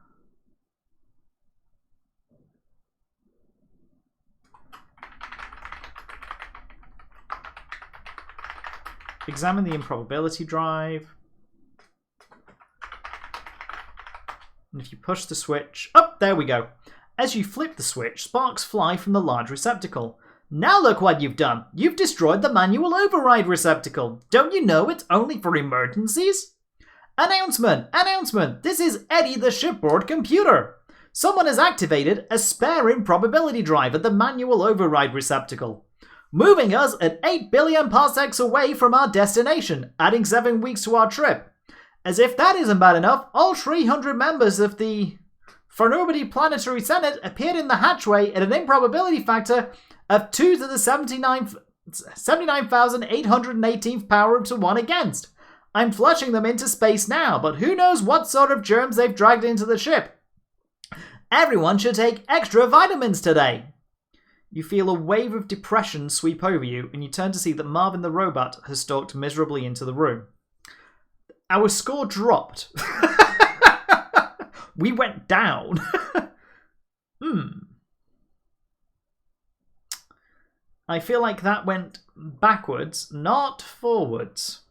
Speaker 1: Examine the improbability drive. And if you push the switch... Oh, there we go. As you flip the switch, sparks fly from the large receptacle. Now look what you've done. You've destroyed the manual override receptacle. Don't you know it's only for emergencies? Announcement! Announcement! This is Eddie, the shipboard computer. Someone has activated a spare improbability drive at the manual override receptacle, moving us at 8 billion parsecs away from our destination, adding 7 weeks to our trip. As if that isn't bad enough, all 300 members of the Phonorbity Planetary Senate appeared in the hatchway at an improbability factor of 2 to the 79,818th power to 1 against. I'm flushing them into space now, but who knows what sort of germs they've dragged into the ship. Everyone should take extra vitamins today. You feel a wave of depression sweep over you, and you turn to see that Marvin the robot has stalked miserably into the room. Our score dropped. We went down. I feel like that went backwards, not forwards.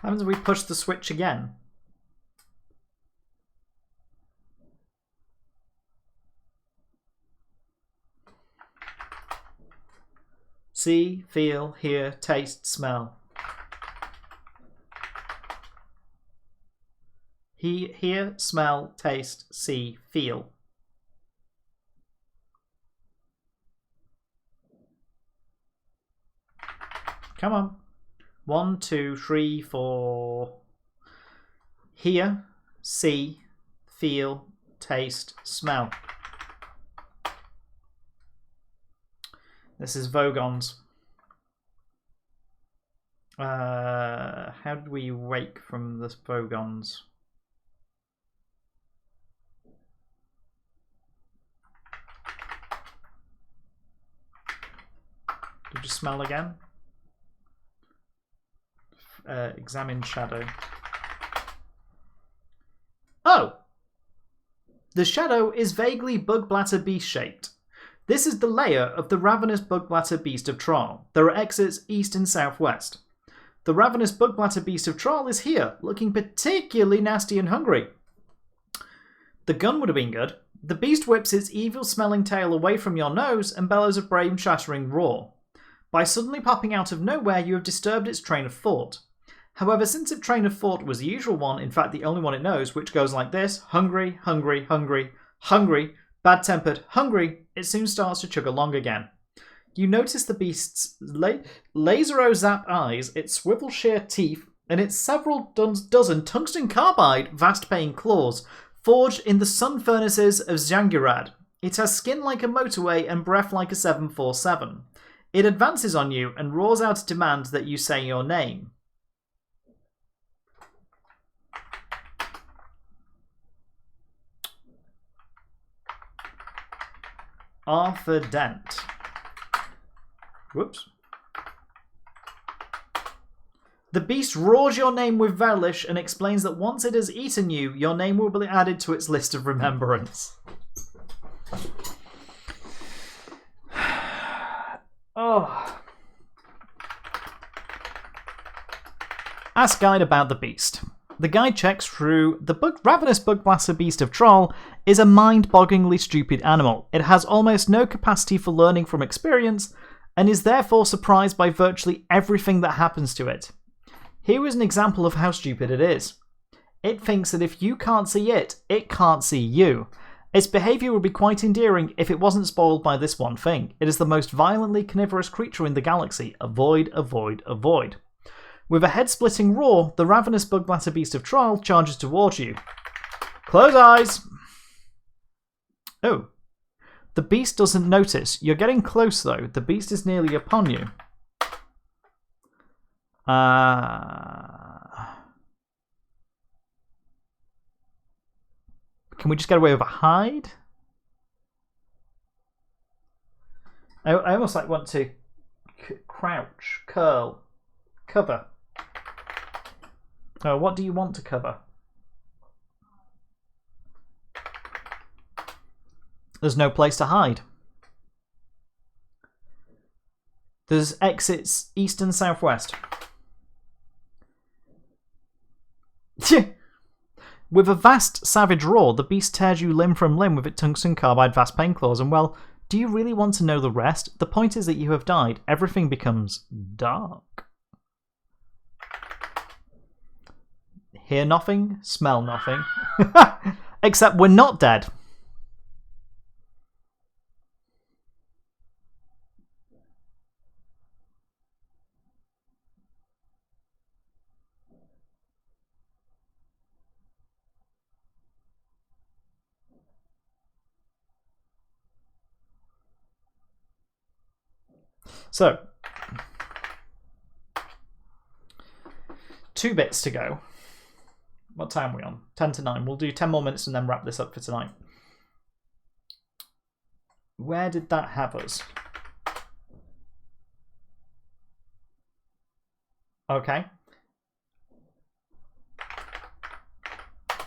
Speaker 1: What happens if we push the switch again? See, feel, hear, taste, smell. Hear, smell, taste, see, feel. Come on. 1, 2, 3, 4. Hear, see, feel, taste, smell. This is Vogons. How did we wake from the Vogons? Did you smell again? Examine shadow. Oh! The shadow is vaguely bug bladder beast shaped. This is the layer of the ravenous bug bladder beast of Tral. There are exits east and southwest. The ravenous bug-blatter beast of Troll is here, looking particularly nasty and hungry. The gun would have been good. The beast whips its evil-smelling tail away from your nose and bellows a brain-shattering roar. By suddenly popping out of nowhere, you have disturbed its train of thought. However, since its train of thought was the usual one, in fact the only one it knows, which goes like this: hungry, hungry, hungry, hungry, bad-tempered, hungry, it soon starts to chug along again. You notice the beast's laser-o-zap eyes, its swivel-shear teeth, and its several dozen tungsten carbide vast-paying claws, forged in the sun furnaces of Zangirad. It has skin like a motorway and breath like a 747. It advances on you and roars out a demand that you say your name. Arthur Dent. Whoops. The beast roars your name with relish and explains that once it has eaten you, your name will be added to its list of remembrance. Oh. Ask guide about the beast. The guide checks through. The ravenous bug-blaster beast of Troll is a mind-bogglingly stupid animal. It has almost no capacity for learning from experience and is therefore surprised by virtually everything that happens to it. Here is an example of how stupid it is. It thinks that if you can't see it, it can't see you. Its behaviour would be quite endearing if it wasn't spoiled by this one thing. It is the most violently carnivorous creature in the galaxy. Avoid, avoid, avoid. With a head-splitting roar, the ravenous bug-blatter beast of Troll charges towards you. Close eyes! Oh. The beast doesn't notice. You're getting close, though. The beast is nearly upon you. Can we just get away with a hide? I almost want to crouch, curl, cover. Oh, what do you want to cover? There's no place to hide. There's exits east and southwest. With a vast, savage roar, the beast tears you limb from limb with its tungsten carbide vast pain claws, and well, do you really want to know the rest? The point is that you have died. Everything becomes dark. Hear nothing, smell nothing. Except we're not dead. So, 2 bits to go. What time are we on? 10 to 9. We'll do 10 more minutes and then wrap this up for tonight. Where did that have us? Okay.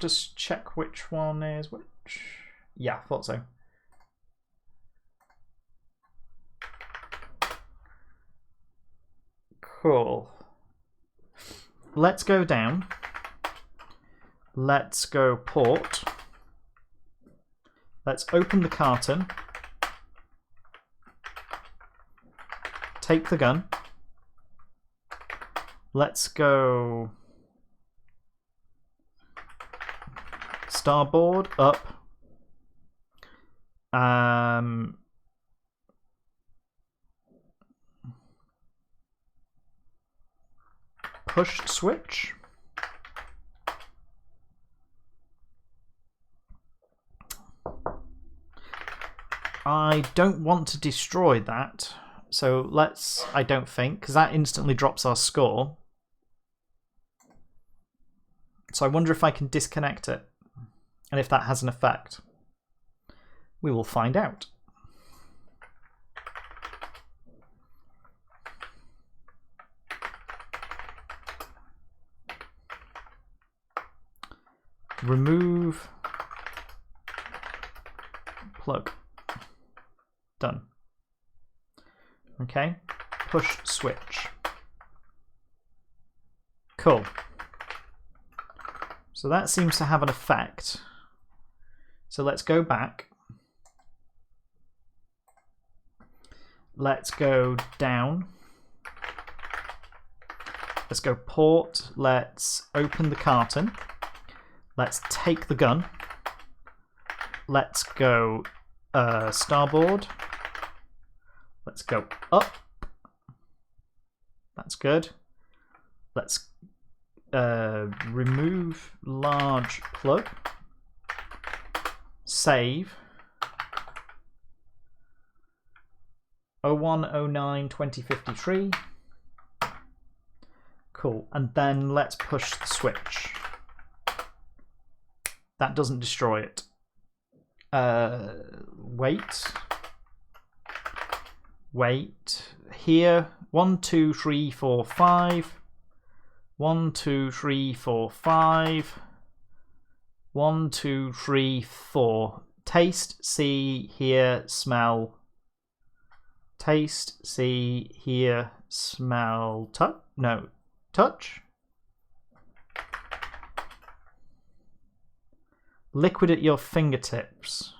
Speaker 1: Just check which one is which. Yeah, thought so. Cool. Let's go down. Let's go port. Let's open the carton. Take the gun. Let's go starboard, up. Push switch. I don't want to destroy that, so let's, I don't think, because that instantly drops our score. So I wonder if I can disconnect it, and if that has an effect. We will find out. Remove plug. Done. Okay. Push switch. Cool. So that seems to have an effect. So let's go back. Let's go down. Let's go port. Let's open the carton. Let's take the gun. Let's go starboard. Let's go up. That's good. Let's remove large plug. Save. 0109-2053. Cool. And then let's push the switch. That doesn't destroy it. Wait. Wait. Here. 1, 2, 3, 4, 5. 1, 2, 3, 4, 5. 1, 2, 3, 4. Taste, see, hear, smell. Taste, see, hear, smell, touch? No. Touch? Liquid at your fingertips.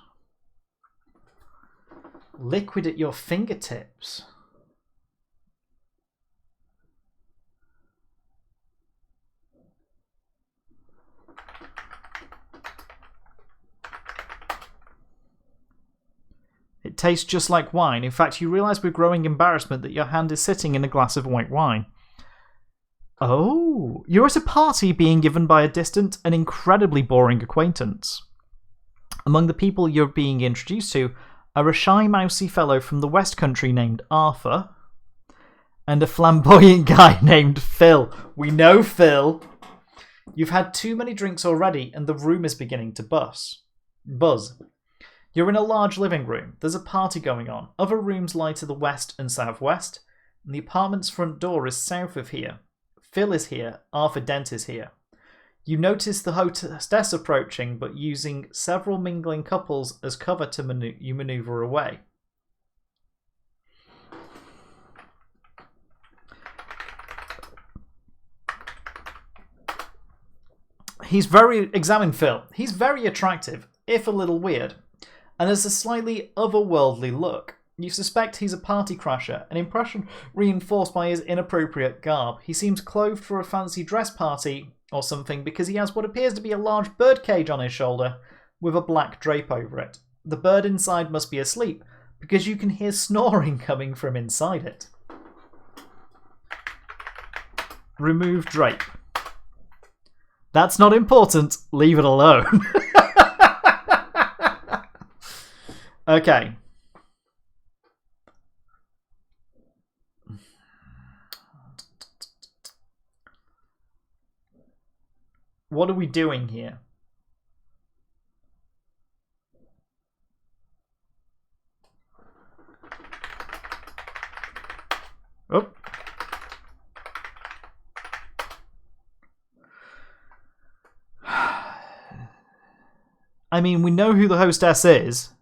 Speaker 1: Liquid at your fingertips. It tastes just like wine. In fact, you realise with growing embarrassment that your hand is sitting in a glass of white wine. Oh, you're at a party being given by a distant and incredibly boring acquaintance. Among the people you're being introduced to are a shy, mousy fellow from the West Country named Arthur and a flamboyant guy named Phil. We know Phil. You've had too many drinks already and the room is beginning to buzz. You're in a large living room. There's a party going on. Other rooms lie to the west and southwest, and the apartment's front door is south of here. Phil is here. Arthur Dent is here. You notice the hostess approaching, but using several mingling couples as cover to you maneuver away. Examine Phil. He's very attractive, if a little weird, and has a slightly otherworldly look. You suspect he's a party crasher, an impression reinforced by his inappropriate garb. He seems clothed for a fancy dress party or something because he has what appears to be a large birdcage on his shoulder with a black drape over it. The bird inside must be asleep because you can hear snoring coming from inside it. Remove drape. That's not important. Leave it alone. Okay. What are we doing here? Oh. I mean, we know who the hostess is.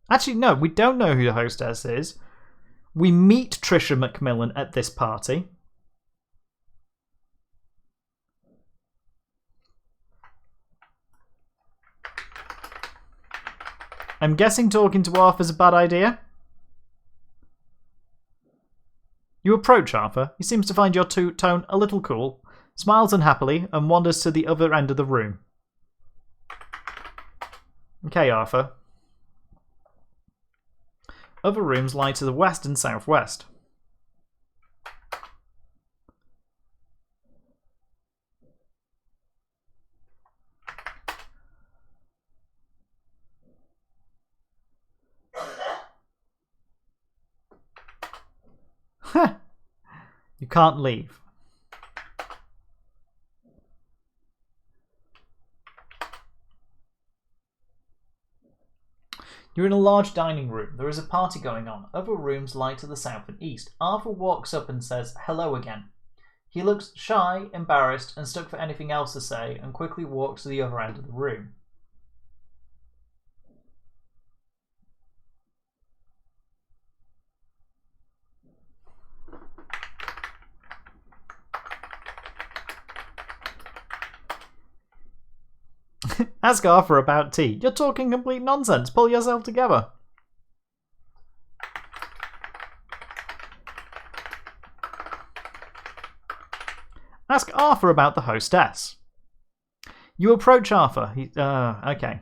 Speaker 1: Actually, no, we don't know who the hostess is. We meet Trisha McMillan at this party. I'm guessing talking to Arthur's a bad idea. You approach Arthur. He seems to find your tone a little cool, smiles unhappily, and wanders to the other end of the room. Okay, Arthur. Other rooms lie to the west and southwest. You can't leave. You're in a large dining room. There is a party going on. Other rooms lie to the south and east. Arthur walks up and says, "Hello again." He looks shy, embarrassed, and stuck for anything else to say, and quickly walks to the other end of the room. Ask Arthur about tea. You're talking complete nonsense. Pull yourself together. Ask Arthur about the hostess. You approach Arthur. Okay.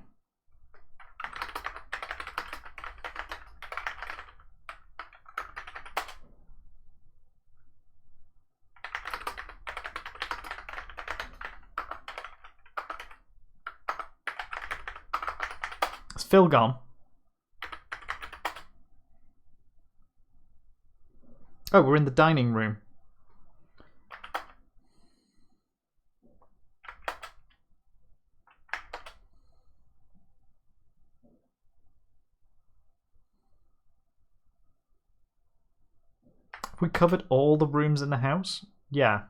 Speaker 1: Is Phil gone? Oh, we're in the dining room. Have we covered all the rooms in the house? Yeah.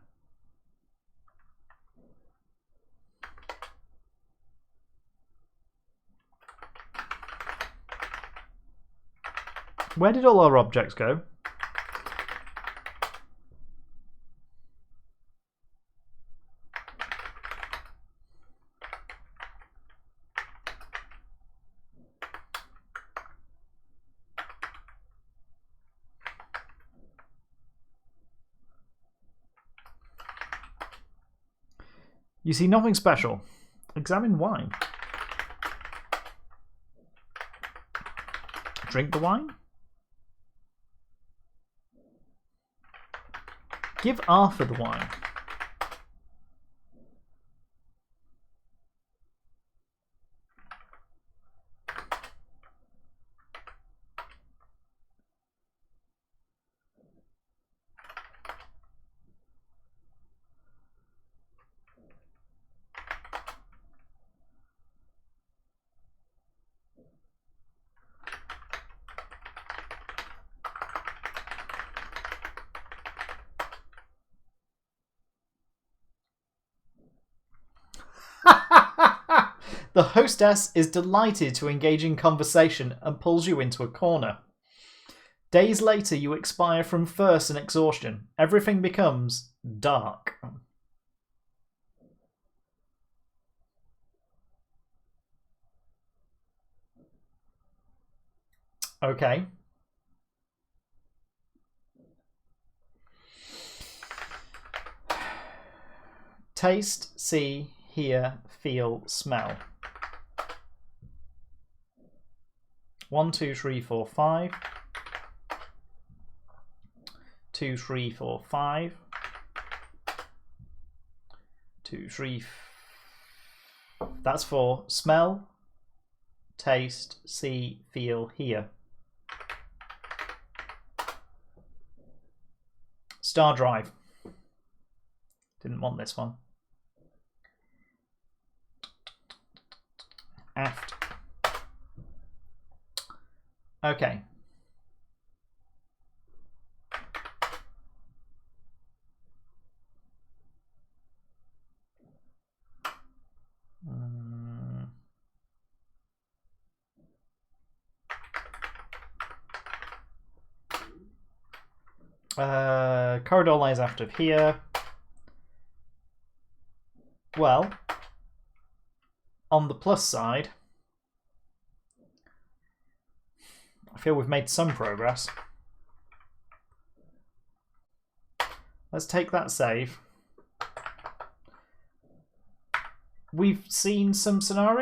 Speaker 1: Where did all our objects go? You see nothing special. Examine wine. Drink the wine? Give Arthur the wine. The hostess is delighted to engage in conversation and pulls you into a corner. Days later, you expire from thirst and exhaustion. Everything becomes dark. Okay. Taste, see, hear, feel, smell. 1, 2, 3, 4, 5. 2, 3, 4, 5. 2, 3. That's 4. Smell, taste, see, feel, hear. Star drive. Didn't want this one. Aft. Okay. Corridor lies aft of here. Well, on the plus side, I feel we've made some progress. Let's take that save. We've seen some scenarios.